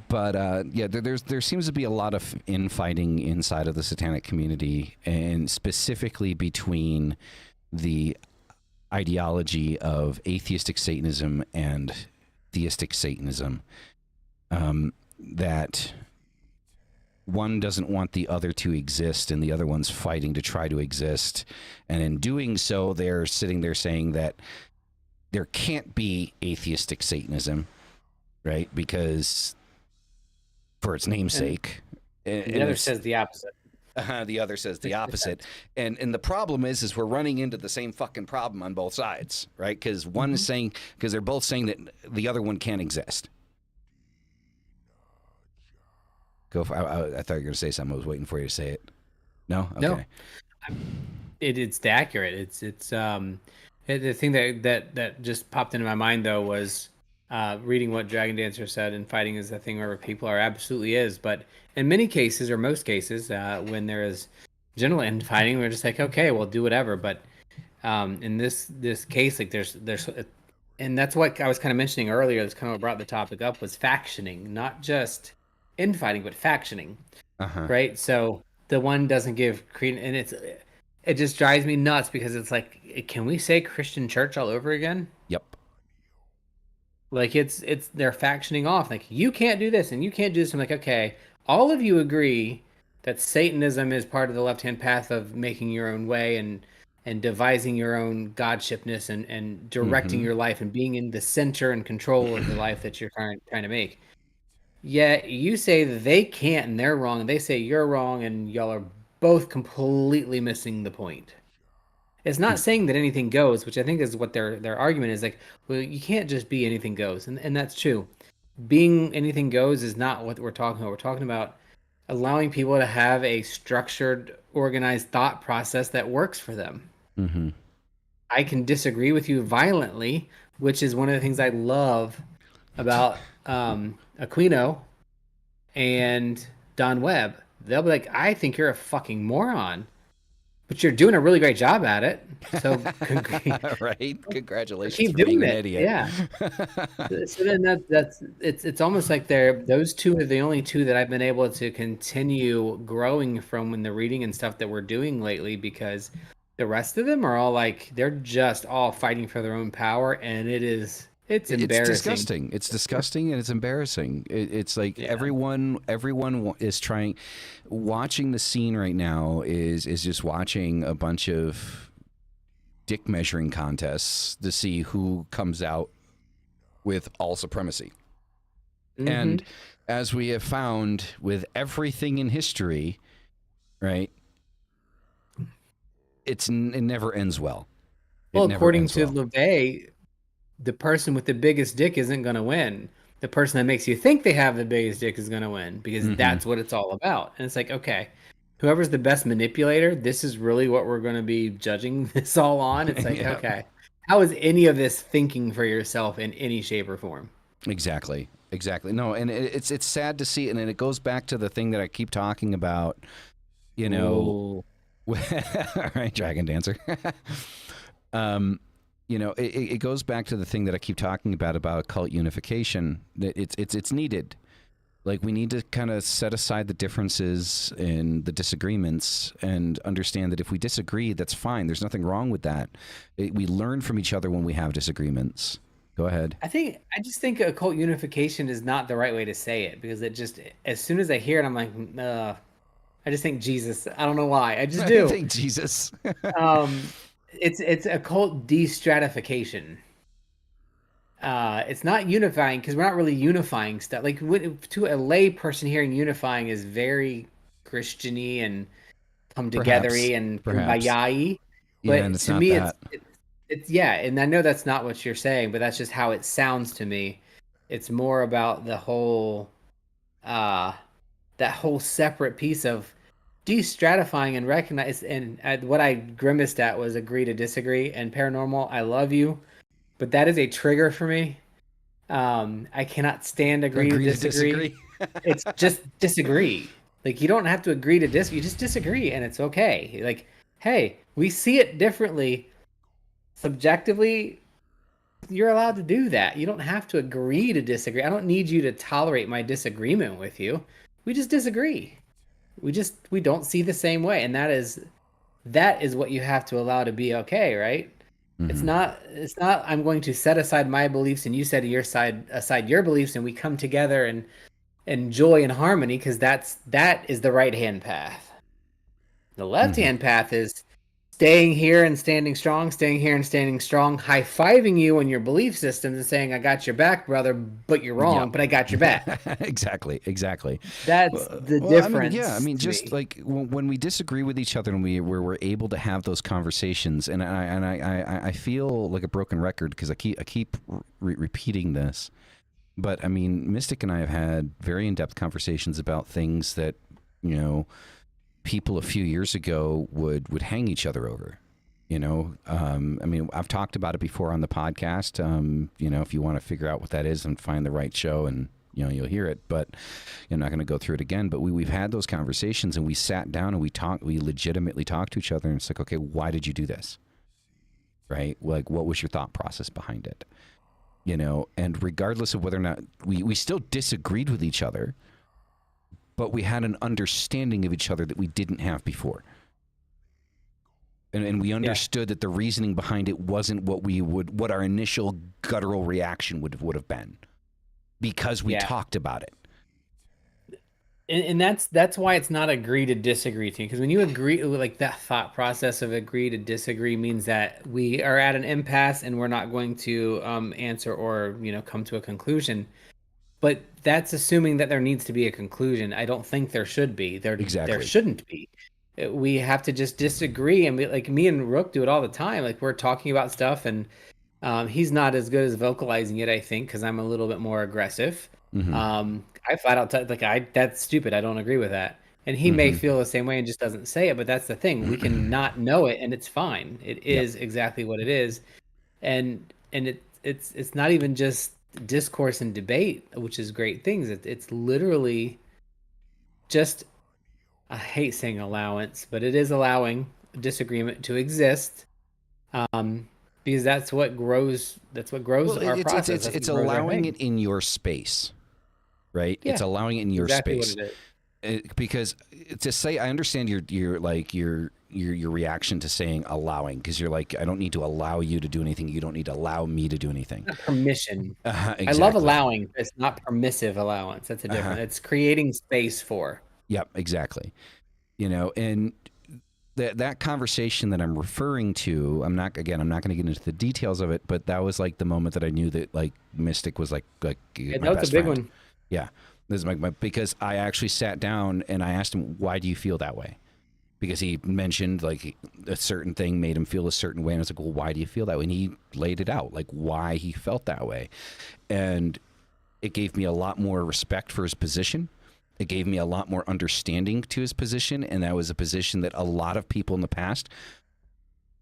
But there seems to be a lot of infighting inside of the satanic community, and specifically between the ideology of atheistic Satanism and theistic Satanism. That one doesn't want the other to exist, and the other one's fighting to try to exist. And in doing so, they're sitting there saying that there can't be atheistic Satanism, right? Because for its namesake. And the other says the opposite. The other says the opposite. And the problem is we're running into the same fucking problem on both sides, right? Because one is saying, because they're both saying that the other one can't exist. Go for, I thought you were going to say something. I was waiting for you to say it. No? Okay. No. It's accurate. It's the thing that just popped into my mind, though, was reading what Dragon Dancer said, and fighting is the thing where people are, absolutely is. But in many cases, or most cases, when there is general infighting, we're just like, okay, we'll do whatever. But in this case, like there's, and that's what I was kind of mentioning earlier. That's kind of what brought the topic up, was factioning, not just infighting, but factioning, right? So the one doesn't give credence, and it just drives me nuts, because it's like, can we say Christian church all over again? Yep. Like they're factioning off. Like, you can't do this and you can't do this. I'm like, okay, all of you agree that Satanism is part of the left-hand path of making your own way and devising your own godshipness and directing your life and being in the center and control of the life that you're trying to make. Yet you say that they can't and they're wrong, and they say you're wrong, and y'all are both completely missing the point. It's not saying that anything goes, which I think is what their argument is. Like, well, you can't just be anything goes, and that's true. Being anything goes is not what we're talking about. We're talking about allowing people to have a structured, organized thought process that works for them. Mm-hmm. I can disagree with you violently, which is one of the things I love about Aquino and Don Webb. They'll be like, I think you're a fucking moron, but you're doing a really great job at it. So, right? Congratulations keep for doing being it. an idiot. Yeah. So then it's almost like those two are the only two that I've been able to continue growing from in the reading and stuff that we're doing lately, because the rest of them are all like, they're just all fighting for their own power, and it's embarrassing. It's disgusting and it's embarrassing. It's like everyone is trying. Watching the scene right now is just watching a bunch of dick measuring contests to see who comes out with all supremacy. And as we have found with everything in history, right? It never ends well. Well, according to LaVey, the person with the biggest dick isn't going to win. The person that makes you think they have the biggest dick is going to win, because that's what it's all about. And it's like, okay, whoever's the best manipulator, this is really what we're going to be judging this all on. It's like, okay, how is any of this thinking for yourself in any shape or form? Exactly. No, and it's sad to see, and it goes back to the thing that I keep talking about, all right, Dragon Dancer. It goes back to the thing that I keep talking about occult unification. That it's needed. Like, we need to kind of set aside the differences and the disagreements and understand that if we disagree, that's fine. There's nothing wrong with that. We learn from each other when we have disagreements. Go ahead. I just think occult unification is not the right way to say it because it just as soon as I hear it, I'm like, I just think Jesus. I don't know why. I just I do. think Jesus. Um, it's occult de-stratification. It's not unifying because we're not really unifying stuff. Like to a lay person, hearing unifying is very Christiany and come Perhaps. togethery and Perhaps. kumbaya. Yeah, and But it's to not me, that. it's yeah, and I know that's not what you're saying, but that's just how it sounds to me. It's more about the whole uh that whole separate piece of de-stratifying and recognize and what I grimaced at was agree to disagree and paranormal. I love you, but that is a trigger for me. I cannot stand agree to Agree to disagree. disagree. It's just disagree. Like you don't have to agree to disagree. You just disagree, and it's okay. Like, hey, we see it differently. Subjectively, you're allowed to do that. You don't have to agree to disagree. I don't need you to tolerate my disagreement with you. We just disagree. We don't see the same way, and that is what you have to allow to be okay, right? It's Hmm. not I'm going to set aside my beliefs and you set your side aside your beliefs and we come together and joy and harmony because that is the right hand path. The left Hmm. hand path is staying here and standing strong, high fiving you on your belief systems and saying, I got your back, brother, but you're Yeah. wrong, but I got your back. Exactly. Exactly. That's the Well, I mean, yeah. I difference mean, to just me. like when we disagree with each other and we're able to have those conversations, and I feel like a broken record because I keep repeating this, but I mean, Mystic and I have had very in depth conversations about things that you know people a few years ago would hang each other over. I mean, I've talked about it before on the podcast. If you want to figure out what that is and find the right show, and you'll hear it. But I'm not going to go through it again. But we've had those conversations, and we sat down and we talked. We legitimately talked to each other, and it's like, okay, why did you do this? Right? Like, what was your thought process behind it? And regardless of whether or not we still disagreed with each other, but we had an understanding of each other that we didn't have before. And we Yeah. understood that the reasoning behind it wasn't what our initial guttural reaction would have been because we Yeah. talked about it. And that's why it's not agree to disagree to because when you agree like that thought process of agree to disagree means that we are at an impasse and we're not going to answer or come to a conclusion, but that's assuming that there needs to be a conclusion. I don't think there should be. There Exactly. shouldn't be. We have to just disagree, and like me and Rook do it all the time. Like we're talking about stuff and he's not as good as vocalizing it, I think, because I'm a little bit more aggressive. Mm-hmm. I flat out like that's stupid. I don't agree with that. And he may Mm-hmm. feel the same way and just doesn't say it, but that's the thing. We can not know it, and it's fine. It Yep. is exactly what it is, and it's not even just discourse and debate, which is great things. It's literally just I hate saying allowance, but it is allowing disagreement to exist. Um, because that's what grows. That's what grows Well, our it's it's process. it's That's it's what grows our allowing thing. it in your space, right? It's Yeah, allowing it in your exactly what space. it is. Because to say, I understand your reaction to saying allowing, because you're like, I don't need to allow you to do anything. You don't need to allow me to do anything. Not permission. I love Exactly. allowing. It's not permissive allowance. That's a Uh-huh. different. It's creating space for. Yep. Exactly. And that conversation that I'm referring to, I'm not going to get into the details of it, but that was like the moment that I knew that like Mystic was like Yeah, my that was best a big friend. one. Yeah. This is because I actually sat down and I asked him, why do you feel that way? Because he mentioned like a certain thing made him feel a certain way. And I was like, well, why do you feel that way? And he laid it out, like why he felt that way. And it gave me a lot more respect for his position. It gave me a lot more understanding to his position. And that was a position that a lot of people in the past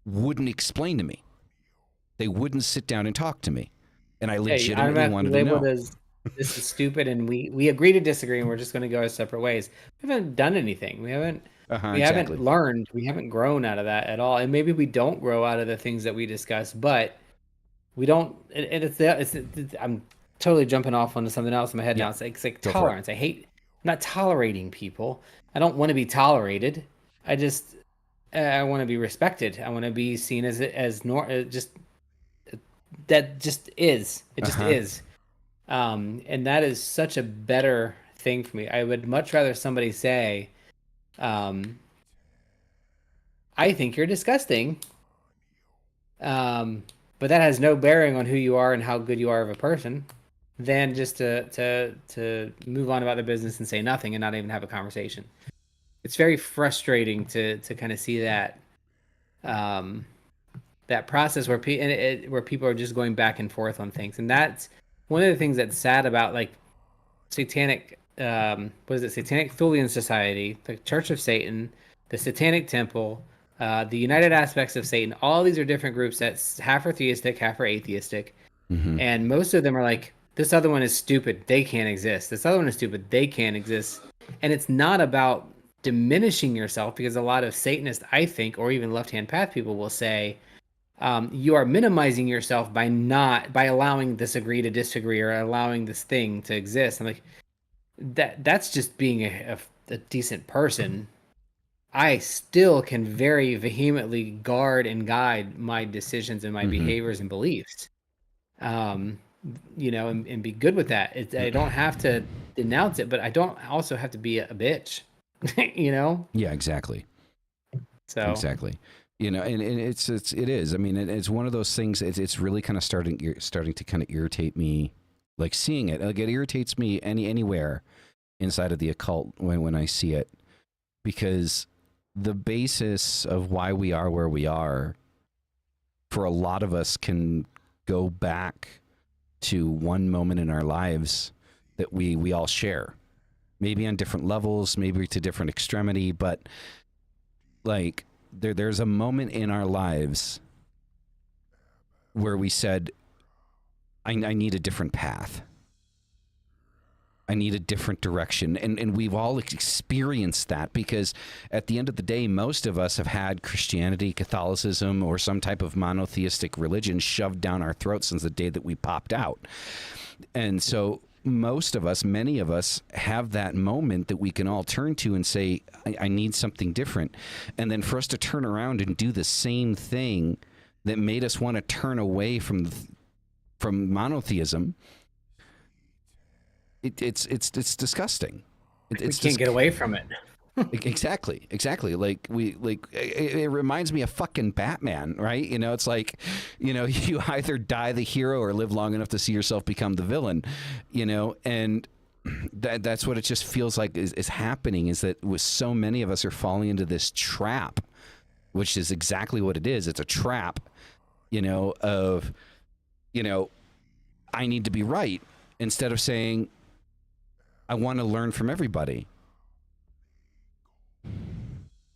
wouldn't explain to me. They wouldn't sit down and talk to me. And I Yeah, you legitimately automatically wanted to labeled know. as this is stupid, and we agree to disagree, and we're just going to go our separate ways. We haven't done anything. We haven't Exactly. learned. We haven't grown out of that at all. And maybe we don't grow out of the things that we discuss, but we don't. I'm totally jumping off onto something else in my head Yeah. now. It's like Go for it. tolerance. I'm not tolerating people. I don't want to be tolerated. I want to be respected. I want to be seen as just that just is. It just is. And that is such a better thing for me. I would much rather somebody say, I think you're disgusting. But that has no bearing on who you are and how good you are of a person, than just to move on about the business and say nothing and not even have a conversation. It's very frustrating to kind of see that that process where where people are just going back and forth on things, and that's one of the things that's sad about like satanic what is it, Satanic Thulian Society, the Church of Satan, the Satanic Temple, the United Aspects of Satan. All these are different groups that's half are theistic, half are atheistic, and most of them are like, this other one is stupid, they can't exist. This other one is stupid, they can't exist. And it's not about diminishing yourself, because a lot of Satanists, I think, or even left-hand path people will say, you are minimizing yourself by allowing this agree to disagree or allowing this thing to exist. I'm like, that's just being a decent person. I still can very vehemently guard and guide my decisions and my behaviors and beliefs. You know, and be good with that. I don't have to denounce it, but I don't also have to be a bitch. You know? Yeah, exactly. So exactly. You know, and it is. I mean, it's one of those things. It's really kind of starting to kind of irritate me, like seeing it. Like, it irritates me anywhere inside of the occult when I see it, because the basis of why we are where we are, for a lot of us, can go back to one moment in our lives that we all share, maybe on different levels, maybe to different extremity, but like there's a moment in our lives where we said, I need a different path. I need a different direction. And we've all experienced that, because at the end of the day, most of us have had Christianity, Catholicism, or some type of monotheistic religion shoved down our throats since the day that we popped out. And so many of us have that moment that we can all turn to and say, I need something different. And then for us to turn around and do the same thing that made us want to turn away from monotheism, it's disgusting. We can't get away from it. Exactly. Like it reminds me of fucking Batman, right? You know, it's like, you know, you either die the hero or live long enough to see yourself become the villain, you know, and that's what it just feels like is happening, is that with so many of us are falling into this trap, which is exactly what it is. It's a trap, you know, of, you know, I need to be right, instead of saying, I want to learn from everybody.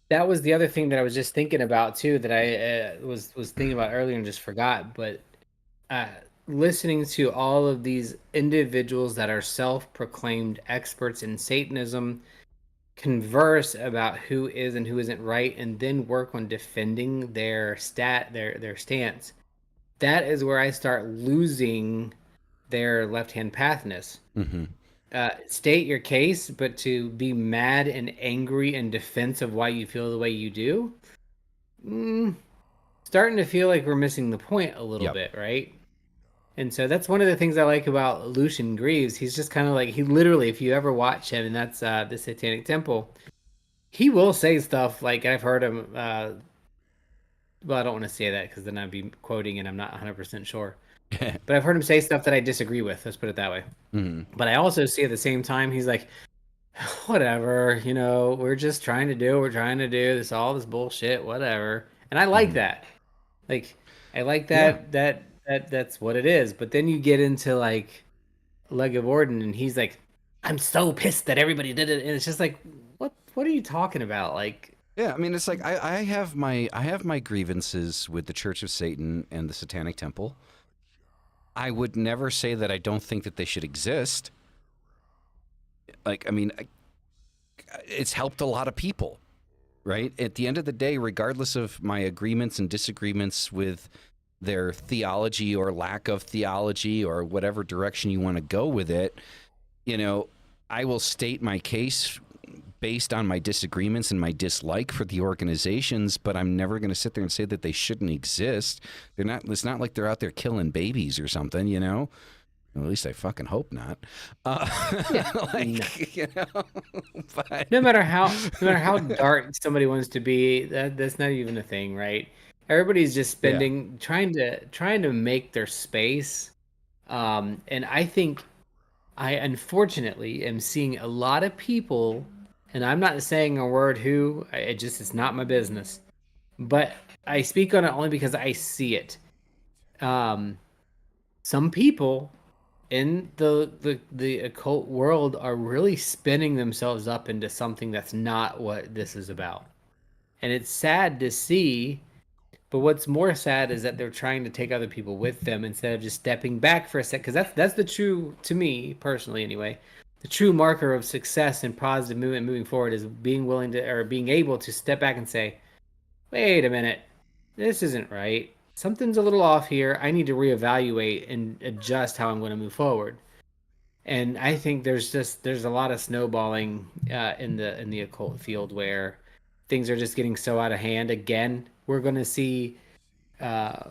That was the other thing that I was just thinking about too, that I was thinking about earlier and just forgot. But listening to all of these individuals that are self-proclaimed experts in Satanism converse about who is and who isn't right, and then work on defending their stance, that is where I start losing their left-hand pathness. State your case, but to be mad and angry in defense of why you feel the way you do, starting to feel like we're missing the point a little bit, right? And so that's one of the things I like about Lucian Greaves. He's just kind of like, he literally, if you ever watch him, and that's the Satanic Temple, he will say stuff like, I've heard him, well, I don't want to say that because then I'd be quoting and I'm not 100% sure. But I've heard him say stuff that I disagree with. Let's put it that way. But I also see at the same time, he's like, whatever, you know, we're trying to do this, all this bullshit, whatever. And I like that. Like, I like that, that's what it is. But then you get into like Leg of Orden, and he's like, I'm so pissed that everybody did it. And it's just like, what are you talking about? Like, yeah, I mean, it's like, I have my grievances with the Church of Satan and the Satanic Temple. I would never say that I don't think that they should exist. Like, I mean, it's helped a lot of people, right? At the end of the day, regardless of my agreements and disagreements with their theology or lack of theology or whatever direction you want to go with it, you know, I will state my case based on my disagreements and my dislike for the organizations, but I'm never going to sit there and say that they shouldn't exist. They're not. It's not like they're out there killing babies or something, you know. Well, at least I fucking hope not. Yeah, like, no. you know, but No matter how dark somebody wants to be, that's not even a thing, right? Everybody's just spending trying to make their space. And I think I unfortunately am seeing a lot of people, and I'm not saying a word who, it's not my business. But I speak on it only because I see it. Some people in the occult world are really spinning themselves up into something that's not what this is about. And it's sad to see, but what's more sad is that they're trying to take other people with them instead of just stepping back for a sec. Because that's the true, to me personally anyway, the true marker of success and positive movement moving forward is being willing to, or being able to step back and say, wait a minute, this isn't right. Something's a little off here. I need to reevaluate and adjust how I'm going to move forward. And I think there's a lot of snowballing in the occult field where things are just getting so out of hand. Again, we're going to see uh,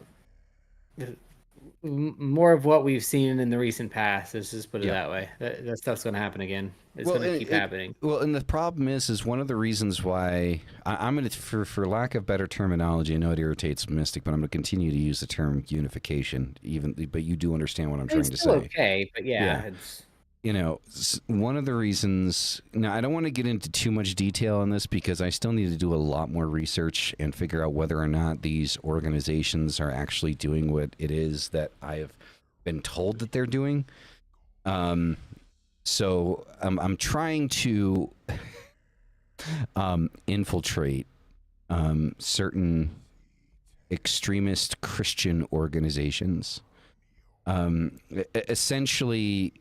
more of what we've seen in the recent past. Let's just put it that way. That stuff's going to happen again. It's going to keep happening. Well, and the problem is one of the reasons why I'm going to, for lack of better terminology, I know it irritates Mystic, but I'm going to continue to use the term unification. But you do understand what I'm trying to say. Okay, but it's. You know, one of the reasons. Now, I don't want to get into too much detail on this because I still need to do a lot more research and figure out whether or not these organizations are actually doing what it is that I have been told that they're doing. So I'm trying to infiltrate certain extremist Christian organizations. Essentially,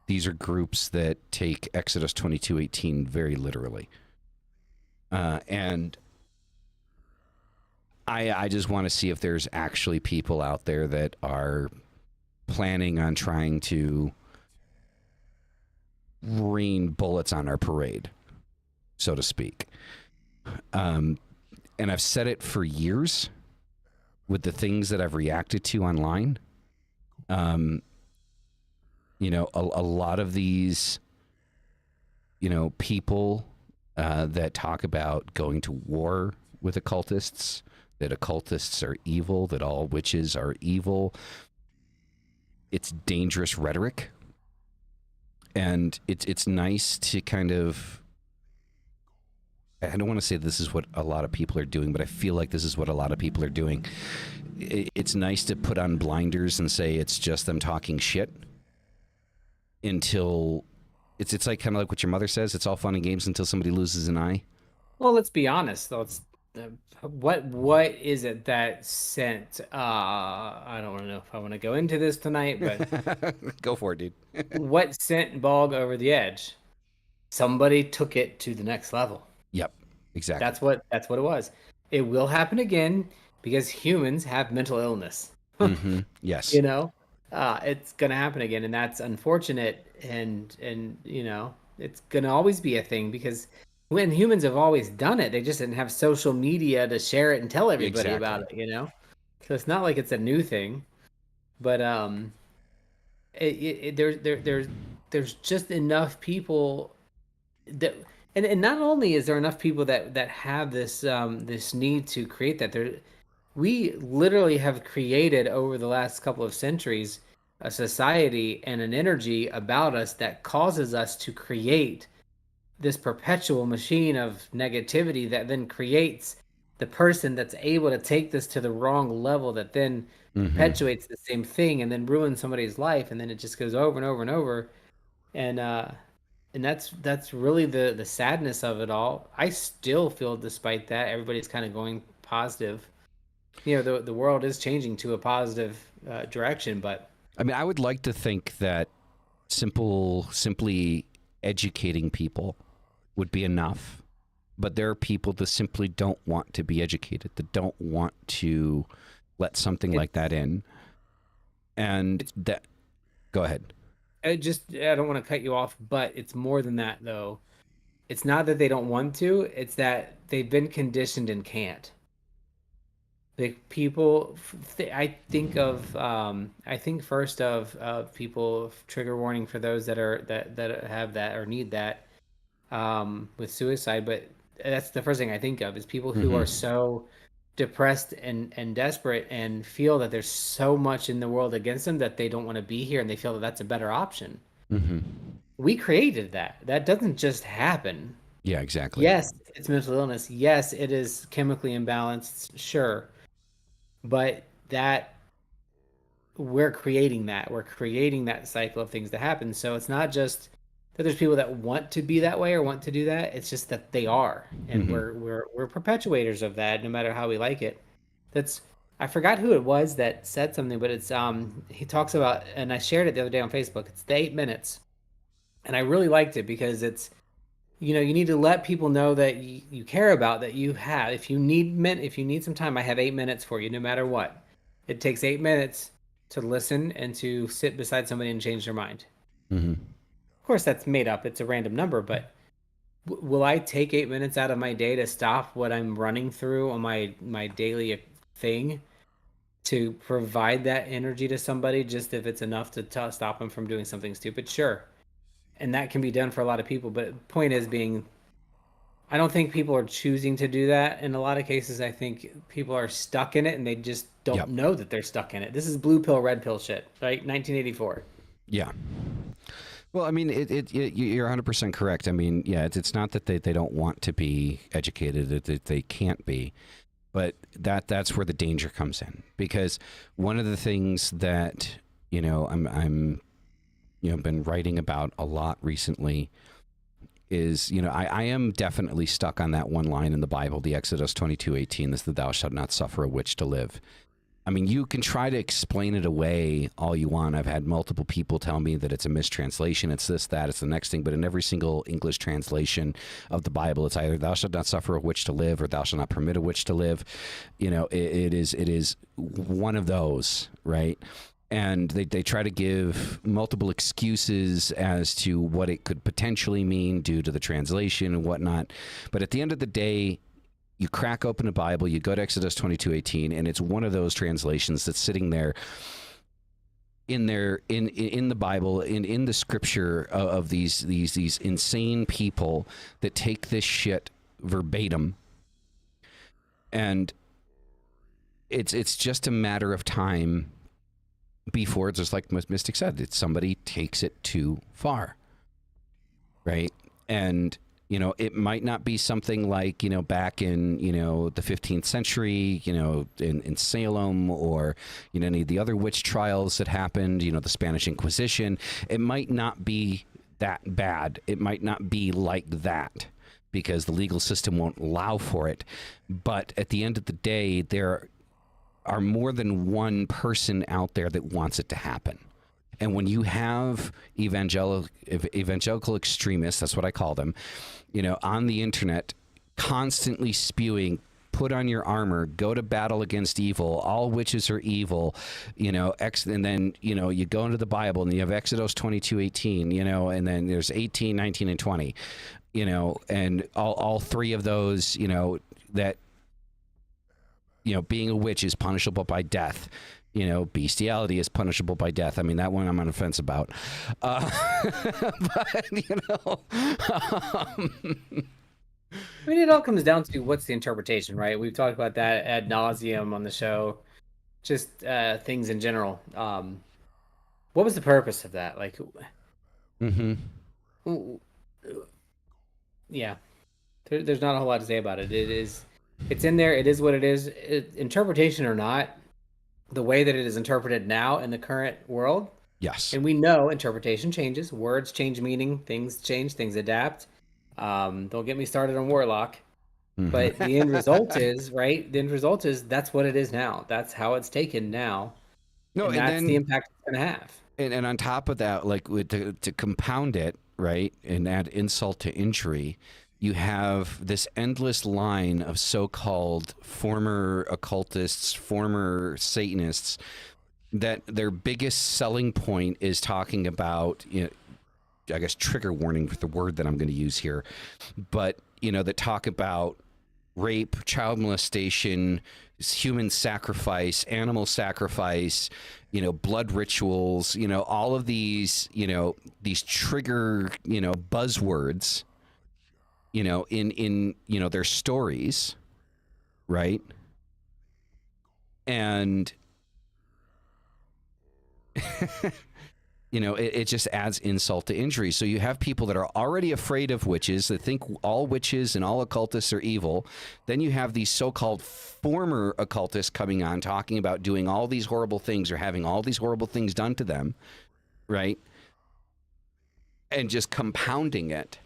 these are groups that take Exodus 22:18 very literally, and I just want to see if there's actually people out there that are planning on trying to rain bullets on our parade, so to speak. And I've said it for years with the things that I've reacted to online. You know, a lot of these, you know, people that talk about going to war with occultists, that occultists are evil, that all witches are evil. It's dangerous rhetoric. And it's nice to kind of, I don't want to say this is what a lot of people are doing, but I feel like this is what a lot of people are doing. It's nice to put on blinders and say it's just them talking shit until it's like kind of like what your mother says. It's all fun and games until somebody loses an eye. Well, let's be honest though. It's what is it that sent? I don't know if I want to go into this tonight, but go for it, dude. What sent Bog over the edge? Somebody took it to the next level. Yep, exactly. That's what it was. It will happen again because humans have mental illness. Mm-hmm. Yes, you know, it's gonna happen again, and that's unfortunate. And you know, it's gonna always be a thing because when humans have always done it, they just didn't have social media to share it and tell everybody about it, you know? So it's not like it's a new thing, but there's just enough people that, and not only is there enough people that have this this need to create that, we literally have created over the last couple of centuries a society and an energy about us that causes us to create this perpetual machine of negativity that then creates the person that's able to take this to the wrong level that then perpetuates the same thing and then ruins somebody's life, and then it just goes over and over and over. And that's really the sadness of it all. I still feel, despite that, everybody's kind of going positive. You know, the world is changing to a positive direction, but I mean, I would like to think that simply educating people would be enough, but there are people that simply don't want to be educated, that don't want to let something like that in. And go ahead. I don't want to cut you off, but it's more than that though. It's not that they don't want to, it's that they've been conditioned and can't. Like people, I think first of people, trigger warning for those that have that or need that, with suicide. But that's the first thing I think of is people who are so depressed and desperate and feel that there's so much in the world against them that they don't want to be here and they feel that that's a better option. We created that. That doesn't just happen. Yeah, exactly. Yes, it's mental illness. Yes, it is chemically imbalanced. Sure. But that we're creating that. We're creating that cycle of things to happen. So it's not just that there's people that want to be that way or want to do that. It's just that they are. And we're perpetuators of that no matter how we like it. That's I forgot who it was that said something, but it's he talks about, and I shared it the other day on Facebook. It's the 8 minutes. And I really liked it because it's, you need to let people know that you care about, that you have. If you need some time, I have 8 minutes for you, no matter what. It takes 8 minutes to listen and to sit beside somebody and change their mind. Of course, that's made up. It's a random number, but will I take 8 minutes out of my day to stop what I'm running through on my daily thing to provide that energy to somebody, just if it's enough to stop them from doing something stupid? Sure. And that can be done for a lot of people. But the point is I don't think people are choosing to do that. In a lot of cases, I think people are stuck in it and they just don't know that they're stuck in it. This is blue pill, red pill shit, right? 1984. Yeah. Well, I mean, you're 100% correct. I mean, yeah, it's not that they don't want to be educated, that they can't be, but that's where the danger comes in. Because one of the things that, I'm been writing about a lot recently is, I am definitely stuck on that one line in the Bible, the Exodus 22:18, is the thou shalt not suffer a witch to live. I mean, you can try to explain it away all you want. I've had multiple people tell me that it's a mistranslation. It's this, that, it's the next thing. But in every single English translation of the Bible, it's either thou shalt not suffer a witch to live or thou shalt not permit a witch to live. It is one of those, right? And they try to give multiple excuses as to what it could potentially mean due to the translation and whatnot. But at the end of the day, you crack open a Bible, you go to Exodus 22:18, and it's one of those translations that's sitting there in the Bible, in the scripture of these insane people that take this shit verbatim. And it's just a matter of time before, just like Mystic said, that somebody takes it too far, right? And it might not be something like, back in, the 15th century, in Salem, or, any of the other witch trials that happened, the Spanish Inquisition. It might not be that bad. It might not be like that because the legal system won't allow for it. But at the end of the day, there are more than one person out there that wants it to happen. And when you have evangelical extremists, that's what I call them, on the internet, constantly spewing, put on your armor, go to battle against evil, all witches are evil, and then, you go into the Bible and you have Exodus 22:18, and then there's 18, 19, and 20, and all three of those, that, being a witch is punishable by death. Bestiality is punishable by death. I mean, that one I'm on the fence about. But, I mean, it all comes down to what's the interpretation, right? We've talked about that ad nauseum on the show, just things in general. What was the purpose of that? Like, yeah, there's not a whole lot to say about it. It's in there. It is what it is. Interpretation or not, the way that it is interpreted now in the current world. Yes. And we know interpretation changes. Words change meaning. Things change. Things adapt. Don't get me started on Warlock. But the end result is, right? The end result is that's what it is now. That's how it's taken now. No, and that's the impact it's going to have. And on top of that, like to compound it, right, and add insult to injury, you have this endless line of so-called former occultists, former Satanists, that their biggest selling point is talking about, I guess, trigger warning for the word that I'm going to use here, but, that talk about rape, child molestation, human sacrifice, animal sacrifice, blood rituals, all of these, these trigger, buzzwords, in their stories, right? And it just adds insult to injury. So you have people that are already afraid of witches, that think all witches and all occultists are evil. Then you have these so-called former occultists coming on, talking about doing all these horrible things or having all these horrible things done to them, right? And just compounding it.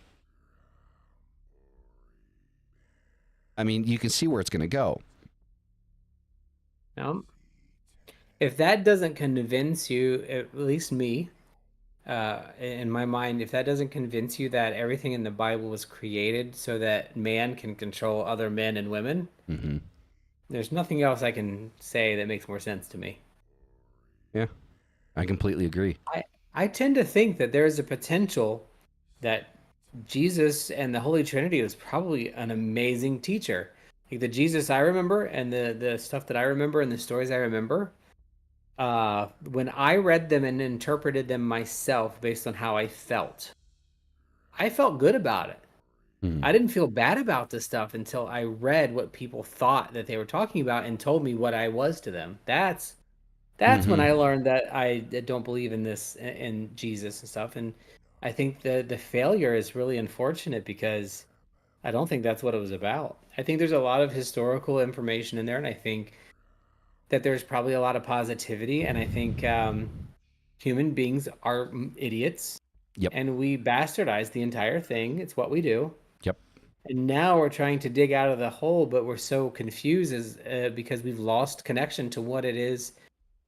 I mean, you can see where it's going to go. If that doesn't convince you, at least me, in my mind, if that doesn't convince you that everything in the Bible was created so that man can control other men and women, there's nothing else I can say that makes more sense to me. Yeah, I completely agree. I tend to think that there is a potential that Jesus and the Holy Trinity was probably an amazing teacher. Like the Jesus I remember and the stuff that I remember and the stories I remember, when I read them and interpreted them myself based on how I felt good about it. I didn't feel bad about this stuff until I read what people thought that they were talking about and told me what I was to them. That's when I learned that I don't believe in this, in Jesus and stuff. And I think the failure is really unfortunate because I don't think that's what it was about. I think there's a lot of historical information in there, and I think that there's probably a lot of positivity, and I think human beings are idiots. Yep. And we bastardize the entire thing. It's what we do. Yep. And now we're trying to dig out of the hole, but we're so confused because we've lost connection to what it is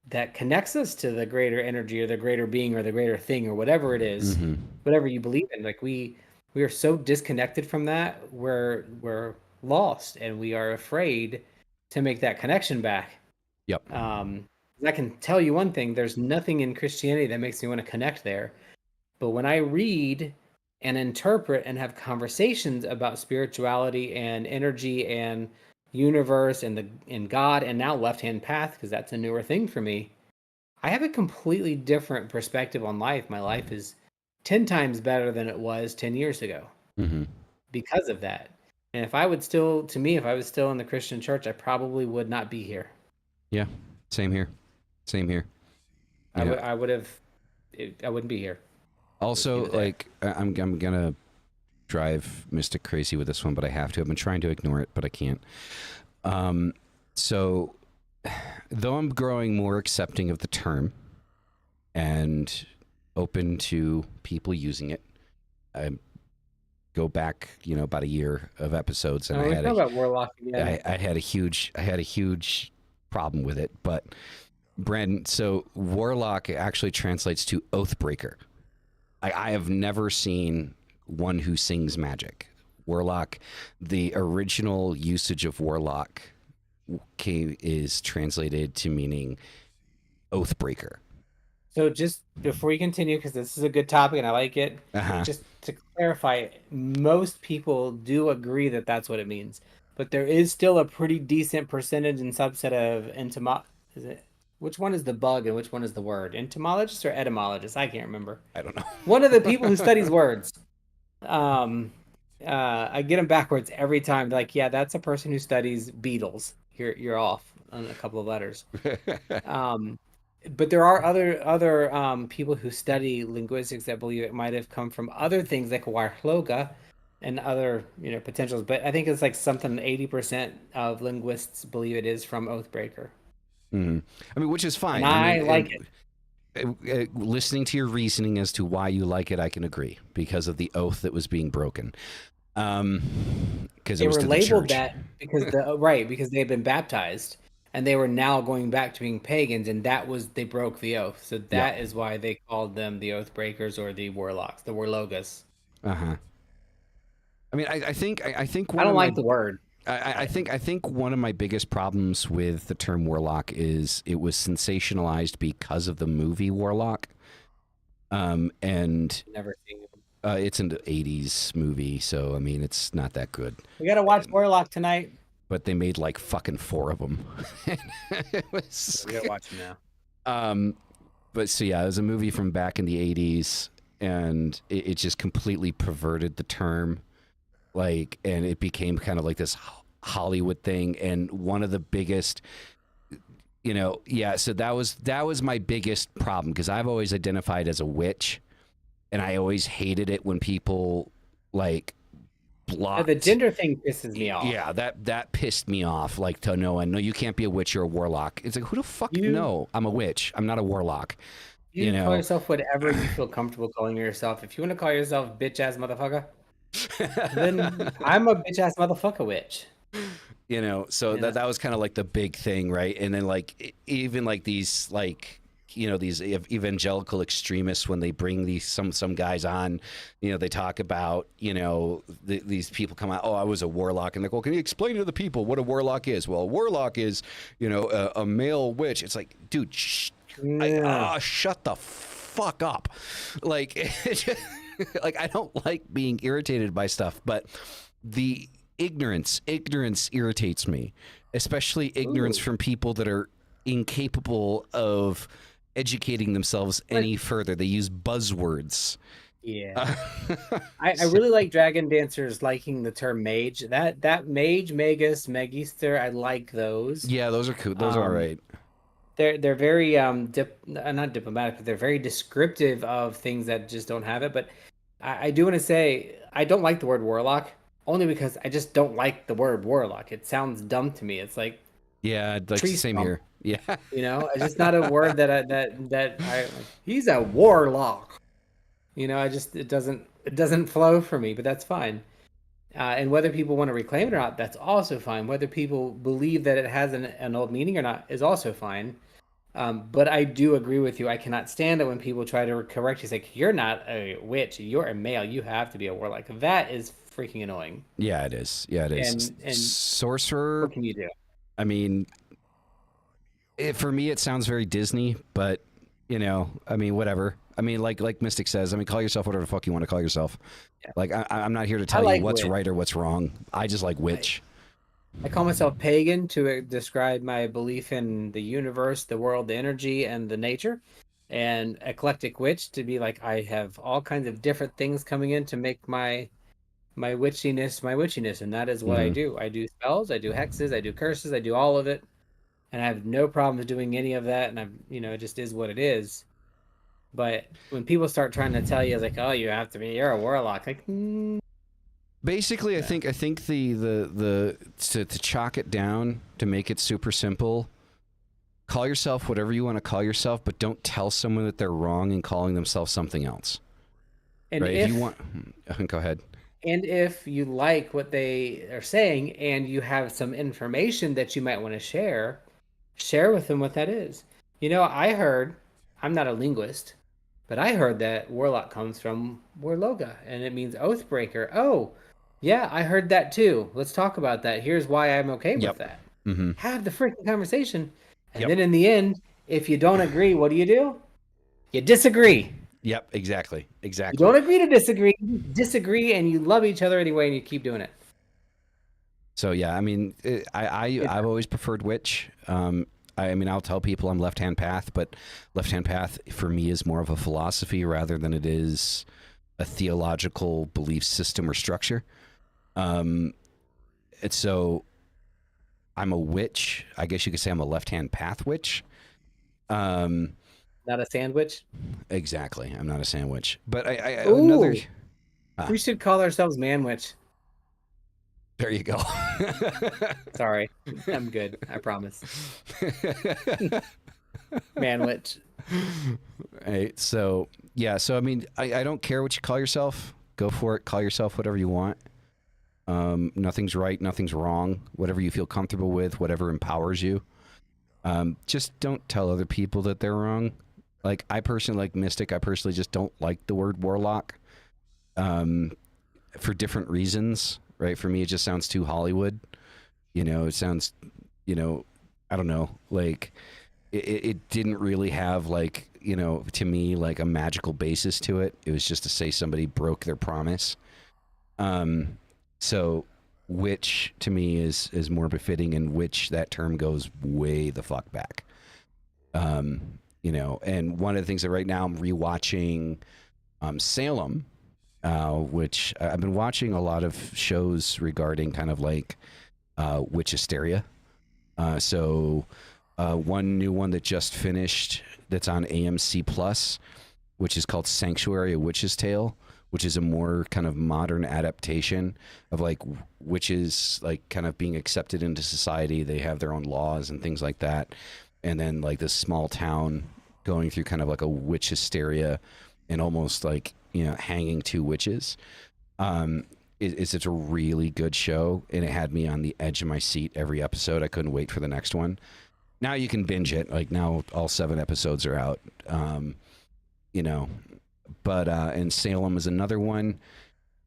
that connects us to the greater energy or the greater being or the greater thing or whatever it is, whatever you believe in. Like we are so disconnected from that, we're lost, and we are afraid to make that connection back. Yep. I can tell you one thing, there's nothing in Christianity that makes me want to connect there. But when I read and interpret and have conversations about spirituality and energy and universe and God and now left-hand path, because that's a newer thing for me, I have a completely different perspective on life. My life is 10 times better than it was 10 years ago because of that. And if I was still in the Christian church, I probably would not be here. Yeah, same here. I wouldn't be here. Also, like, I'm gonna drive Mystic crazy with this one, but I have to. I've been trying to ignore it, but I can't. So, though I'm growing more accepting of the term and open to people using it, I go back, about a year of episodes, and about Warlock again. I had a huge problem with it. But Brandon, so Warlock actually translates to Oathbreaker. I have never seen one who sings magic. Warlock, the original usage of Warlock is translated to meaning Oathbreaker. So just before you continue, because this is a good topic and I like it, just to clarify, most people do agree that that's what it means. But there is still a pretty decent percentage and subset of which one is the bug and which one is the word? Entomologist or etymologist? I can't remember. I don't know. One of the people who studies words. I get them backwards every time. Like, yeah, that's a person who studies beetles. You're off on a couple of letters. But there are other people who study linguistics that believe it might have come from other things like warloga and other potentials. But I think it's like something 80% of linguists believe it is from Oathbreaker. I mean, which is fine. And I like it. Listening to your reasoning as to why you like it, I can agree because of the oath that was being broken. Because they were labeled that because because they had been baptized and they were now going back to being pagans, and they broke the oath. So that is why they called them the Oathbreakers or the Warlocks, the Warlogas. I mean, I think I don't like the word. I think one of my biggest problems with the term Warlock is it was sensationalized because of the movie Warlock. And Never seen it. it's an '80s movie, so I mean, it's not that good. We gotta watch Warlock tonight. But they made like fucking 4 of them. It was. We gotta watch him now. But so yeah, it was a movie from back in the '80s, and it just completely perverted the term, like, and it became kind of like this Hollywood thing. And one of the biggest, yeah. So that was my biggest problem, because I've always identified as a witch, and I always hated it when people like blocked. The gender thing pisses me off. Yeah, that pissed me off. Like, to no, you can't be a witch or a warlock. It's like, who the fuck? No, I'm a witch. I'm not a warlock. You call yourself whatever you feel comfortable calling yourself. If you want to call yourself bitch ass motherfucker, then I'm a bitch ass motherfucker witch. So that was kind of like the big thing, right? And then like even like these like these evangelical extremists, when they bring these some guys on, they talk about these people come out, oh, I was a warlock, and they're like, well, can you explain to the people what a warlock is? Well, a warlock is a male witch. It's like, dude, shut the fuck up. Like, like, I don't like being irritated by stuff, but the ignorance irritates me, especially ignorance from people that are incapable of educating themselves any further. They use buzzwords. Yeah. I really like Dragon Dancers liking the term mage. That mage, magus, magister, I like those. Yeah, those are cool. Those are all right. They're very not diplomatic, but they're very descriptive of things that just don't have it. But I do want to say I don't like the word warlock, only because I just don't like the word warlock. It sounds dumb to me. It's like, yeah, like the same here. Yeah, it's just not a word that I he's a warlock. It doesn't flow for me. But that's fine. And whether people want to reclaim it or not, that's also fine. Whether people believe that it has an old meaning or not is also fine. But I do agree with you. I cannot stand it when people try to correct you. It's like, you're not a witch. You're a male. You have to be a warlock. That is freaking annoying. Yeah, it is. Yeah, it is. And sorcerer. What can you do? I mean, for me, it sounds very Disney, but I mean, whatever. I mean, like Mystic says, I mean, call yourself whatever the fuck you want to call yourself. Yeah. Like, I'm not here to tell you what's right or what's wrong. I just like witch. I call myself pagan to describe my belief in the universe, the world, the energy, and the nature. And eclectic witch to be like, I have all kinds of different things coming in to make my witchiness, and that is what I do. I do spells, I do hexes, I do curses, I do all of it, and I have no problem doing any of that. And it just is what it is. But when people start trying to tell you, it's like, oh, you're a warlock, like. Basically, yeah. I think the to chalk it down, to make it super simple, call yourself whatever you want to call yourself, but don't tell someone that they're wrong in calling themselves something else. And right? If you want, go ahead. And if you like what they are saying and you have some information that you might want to share with them what that is. I heard, I'm not a linguist, but I heard that warlock comes from warloga, and it means oathbreaker. Oh, yeah, I heard that too. Let's talk about that. Here's why I'm okay with that. Mm-hmm. Have the freaking conversation. And then in the end, if you don't agree, what do? You disagree. Yep, exactly. You don't agree to disagree, and you love each other anyway, and you keep doing it. So yeah, I mean, I've always preferred witch. I mean, I'll tell people I'm left-hand path, but left-hand path for me is more of a philosophy rather than it is a theological belief system or structure. And so I'm a witch. I guess you could say I'm a left-hand path witch. Not a sandwich? Exactly. I'm not a sandwich. But we should call ourselves manwich. There you go. Sorry. I'm good. I promise. Manwich. Right. So, yeah. So, I mean, I don't care what you call yourself. Go for it. Call yourself whatever you want. Nothing's right. Nothing's wrong. Whatever you feel comfortable with, whatever empowers you. Just don't tell other people that they're wrong. Like, I personally like Mystic. I personally just don't like the word warlock. For different reasons, right? For me, it just sounds too Hollywood. It sounds, I don't know, like, it didn't really have like, to me, like a magical basis to it. It was just to say somebody broke their promise. So witch to me is more befitting, and witch, that term goes way the fuck back. And one of the things that right now I'm rewatching Salem, which I've been watching a lot of shows regarding kind of like witch hysteria. One new one that just finished that's on AMC Plus, which is called Sanctuary: A Witch's Tale, which is a more kind of modern adaptation of like witches like kind of being accepted into society. They have their own laws and things like that. And then like this small town going through kind of like a witch hysteria and almost like, hanging two witches. It's a really good show, and it had me on the edge of my seat every episode. I couldn't wait for the next one. Now you can binge it. Like now all 7 episodes are out. But and Salem is another one.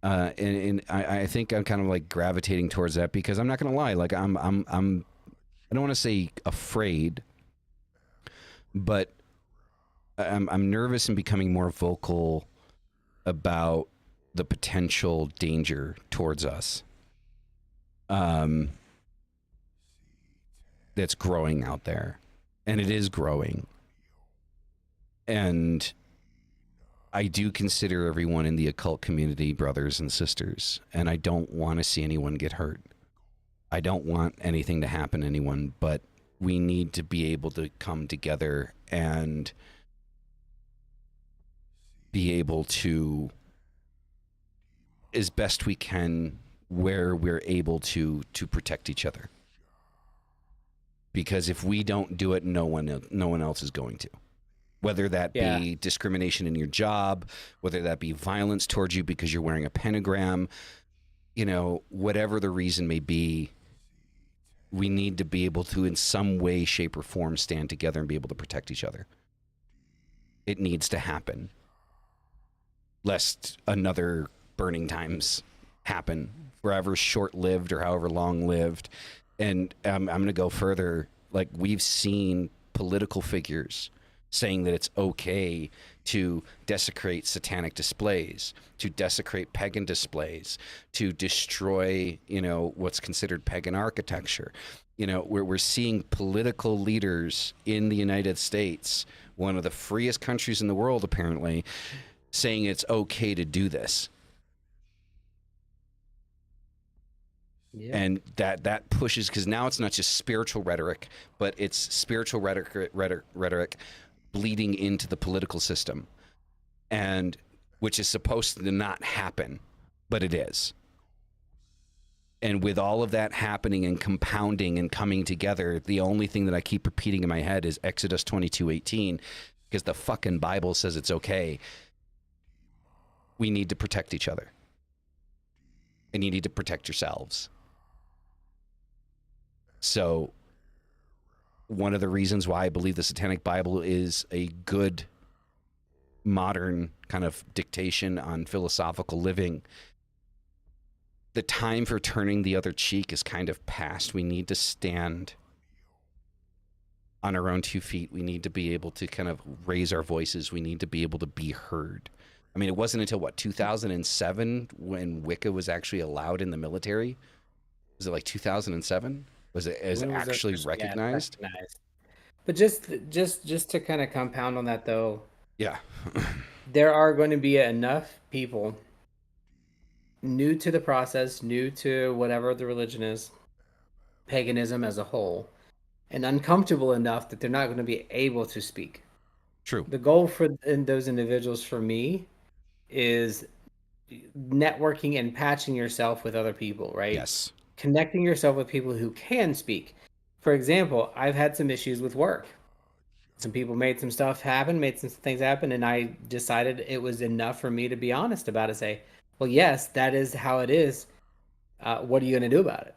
And I think I'm kind of like gravitating towards that because I'm not gonna lie, like I don't want to say afraid, but I'm nervous and becoming more vocal about the potential danger towards us. That's growing out there, and it is growing. And I do consider everyone in the occult community brothers and sisters, and I don't want to see anyone get hurt. I don't want anything to happen to anyone, but we need to be able to come together and be able to, as best we can, where we're able to protect each other. Because if we don't do it, no one else is going to. Whether that be discrimination in your job, whether that be violence towards you because you're wearing a pentagram, whatever the reason may be, we need to be able to, in some way, shape, or form, stand together and be able to protect each other. It needs to happen, lest another burning times happen, forever short-lived or however long-lived. And I'm going to go further. Like, we've seen political figures saying that it's okay to desecrate satanic displays, to desecrate pagan displays, to destroy, what's considered pagan architecture. We're seeing political leaders in the United States, one of the freest countries in the world, apparently, saying it's okay to do this. Yeah. And that pushes, because now it's not just spiritual rhetoric, but it's spiritual rhetoric bleeding into the political system, and which is supposed to not happen, but it is. And with all of that happening and compounding and coming together, the only thing that I keep repeating in my head is Exodus 22:18, because the fucking Bible says it's okay. We need to protect each other, and you need to protect yourselves. So one of the reasons why I believe the Satanic Bible is a good modern kind of dictation on philosophical living, the time for turning the other cheek is kind of past. We need to stand on our own 2 feet. We need to be able to kind of raise our voices. We need to be able to be heard. I mean, it wasn't until 2007 when Wicca was actually allowed in the military? Was it like 2007? Was it actually recognized? Yeah, recognized? But just to kind of compound on that, though. Yeah. There are going to be enough people new to the process, new to whatever the religion is, paganism as a whole, and uncomfortable enough that they're not going to be able to speak. True. The goal for those individuals, for me, is networking and patching yourself with other people, right? Yes. Connecting yourself with people who can speak. For example, I've had some issues with work. Some people made some stuff happen, made some things happen, and I decided it was enough for me to be honest about it. Say, well, yes, that is how it is. What are you going to do about it?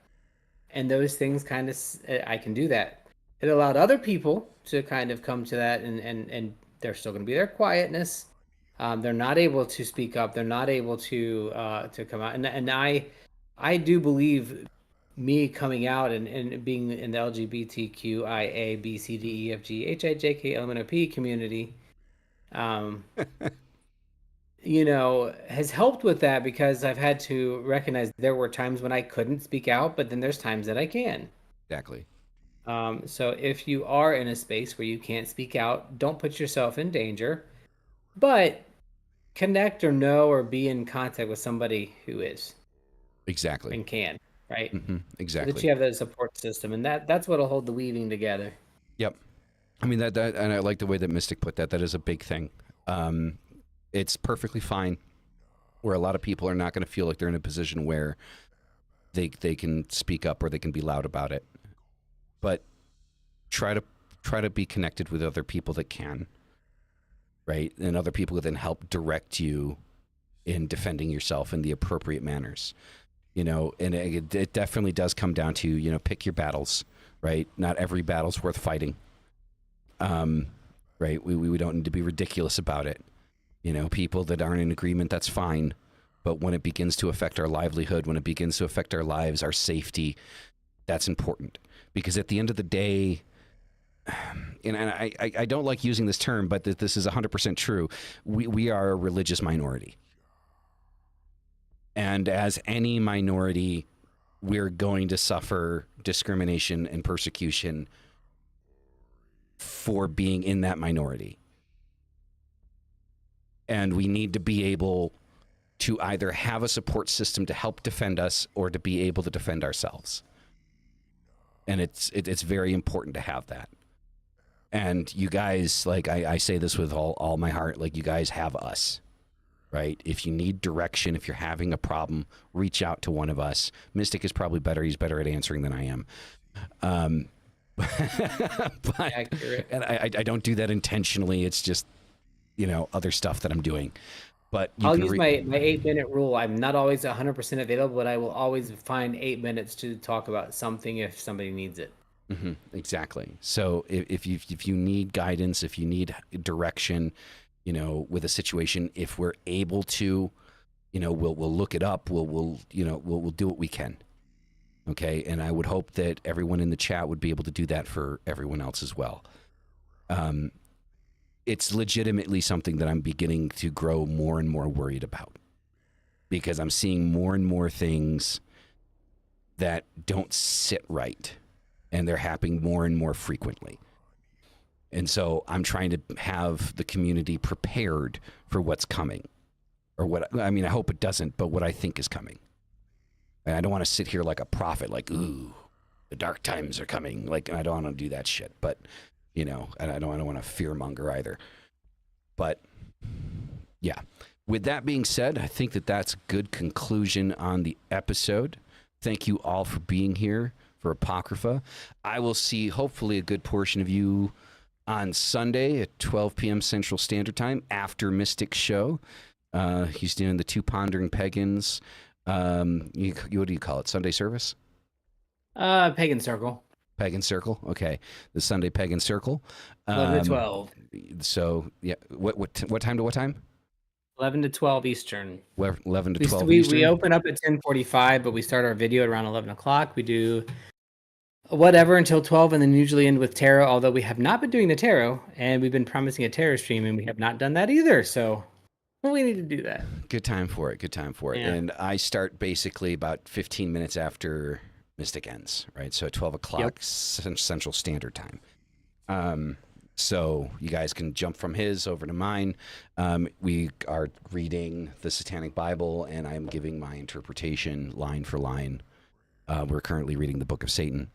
And those things kind of, I can do that. It allowed other people to kind of come to that, and they're still going to be their quietness. They're not able to speak up. They're not able to come out. And I do believe me coming out and being in the LGBTQIA BCDEFGHIJKLMNOP community, um, has helped with that because I've had to recognize there were times when I couldn't speak out, but then there's times that I can. Exactly. So if you are in a space where you can't speak out, don't put yourself in danger, but connect or know or be in contact with somebody who is Exactly. and can, right? So that Exactly. you have that support system, and that's what'll hold the weaving together. Yep. I mean that and I like the way that Mystic put that. That is a big thing. It's perfectly fine where a lot of people are not going to feel like they're in a position where they can speak up or they can be loud about it. But try to be connected with other people that can, right? And other people that then help direct you in defending yourself in the appropriate manners. And it definitely does come down to, pick your battles, right? Not every battle's worth fighting. Right? We don't need to be ridiculous about it. People that aren't in agreement, that's fine. But when it begins to affect our livelihood, when it begins to affect our lives, our safety, that's important. Because at the end of the day, and I don't like using this term, but this is 100% true. We are a religious minority. And as any minority, we're going to suffer discrimination and persecution for being in that minority. And we need to be able to either have a support system to help defend us or to be able to defend ourselves. And it's very important to have that. And you guys, like I say this with all my heart, like you guys have us. Right? If you need direction, if you're having a problem, reach out to one of us. Mystic is probably better. He's better at answering than I am. But, Accurate. and I don't do that intentionally. It's just, other stuff that I'm doing. But I'll use my 8-minute rule. I'm not always 100% available, but I will always find 8 minutes to talk about something if somebody needs it. Exactly. So if you need guidance, if you need direction, with a situation, if we're able to, we'll look it up. We'll do what we can. Okay. And I would hope that everyone in the chat would be able to do that for everyone else as well. It's legitimately something that I'm beginning to grow more and more worried about because I'm seeing more and more things that don't sit right and they're happening more and more frequently. And so I'm trying to have the community prepared for what's coming I hope it doesn't, but what I think is coming. And I don't want to sit here like a prophet, like, ooh, the dark times are coming. Like, I don't want to do that shit, but and I don't want to fearmonger either. But yeah, with that being said, I think that's a good conclusion on the episode. Thank you all for being here for Apocrypha. I will see hopefully a good portion of you on Sunday at 12 p.m. Central Standard Time after Mystic's show. He's doing the Two Pondering Pagans. What do you call it? Sunday service? Pagan Circle. Pagan Circle. Okay. The Sunday Pagan Circle. 11 to 12. So, yeah. What time to what time? 11 to 12 Eastern. 11 to 12 we, Eastern? We open up at 10:45, but we start our video at around 11 o'clock. We do whatever until 12 and then usually end with tarot, although we have not been doing the tarot and we've been promising a tarot stream and we have not done that either. So we need to do that. Good time for it. Yeah. And I start basically about 15 minutes after Mystic ends, right? So at 12 o'clock Central Standard Time. So you guys can jump from his over to mine. We are reading the Satanic Bible and I'm giving my interpretation line for line. We're currently reading the Book of Satan.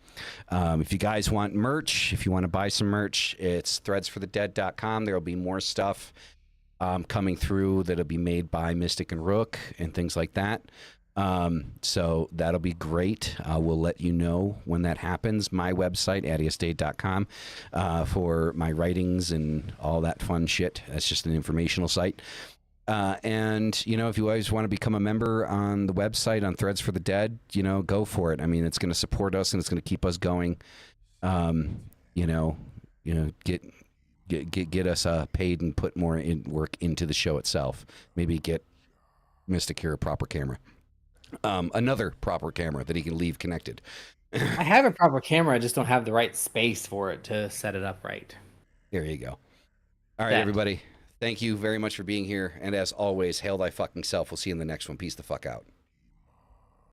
If you guys want merch, if you want to buy some merch, it's threadsforthedead.com. There will be more stuff coming through that'll be made by Mystic and Rook and things like that. So that'll be great. We'll let you know when that happens. My website, adiastate.com, for my writings and all that fun shit. That's just an informational site. And, if you always want to become a member on the website on Threads for the Dead, go for it. I mean, it's going to support us and it's going to keep us going. Get us paid and put more work into the show itself. Maybe get Mystic here a proper camera. Another proper camera that he can leave connected. I have a proper camera. I just don't have the right space for it to set it up right. There you go. All right, everybody. Thank you very much for being here. And as always, hail thy fucking self. We'll see you in the next one. Peace the fuck out.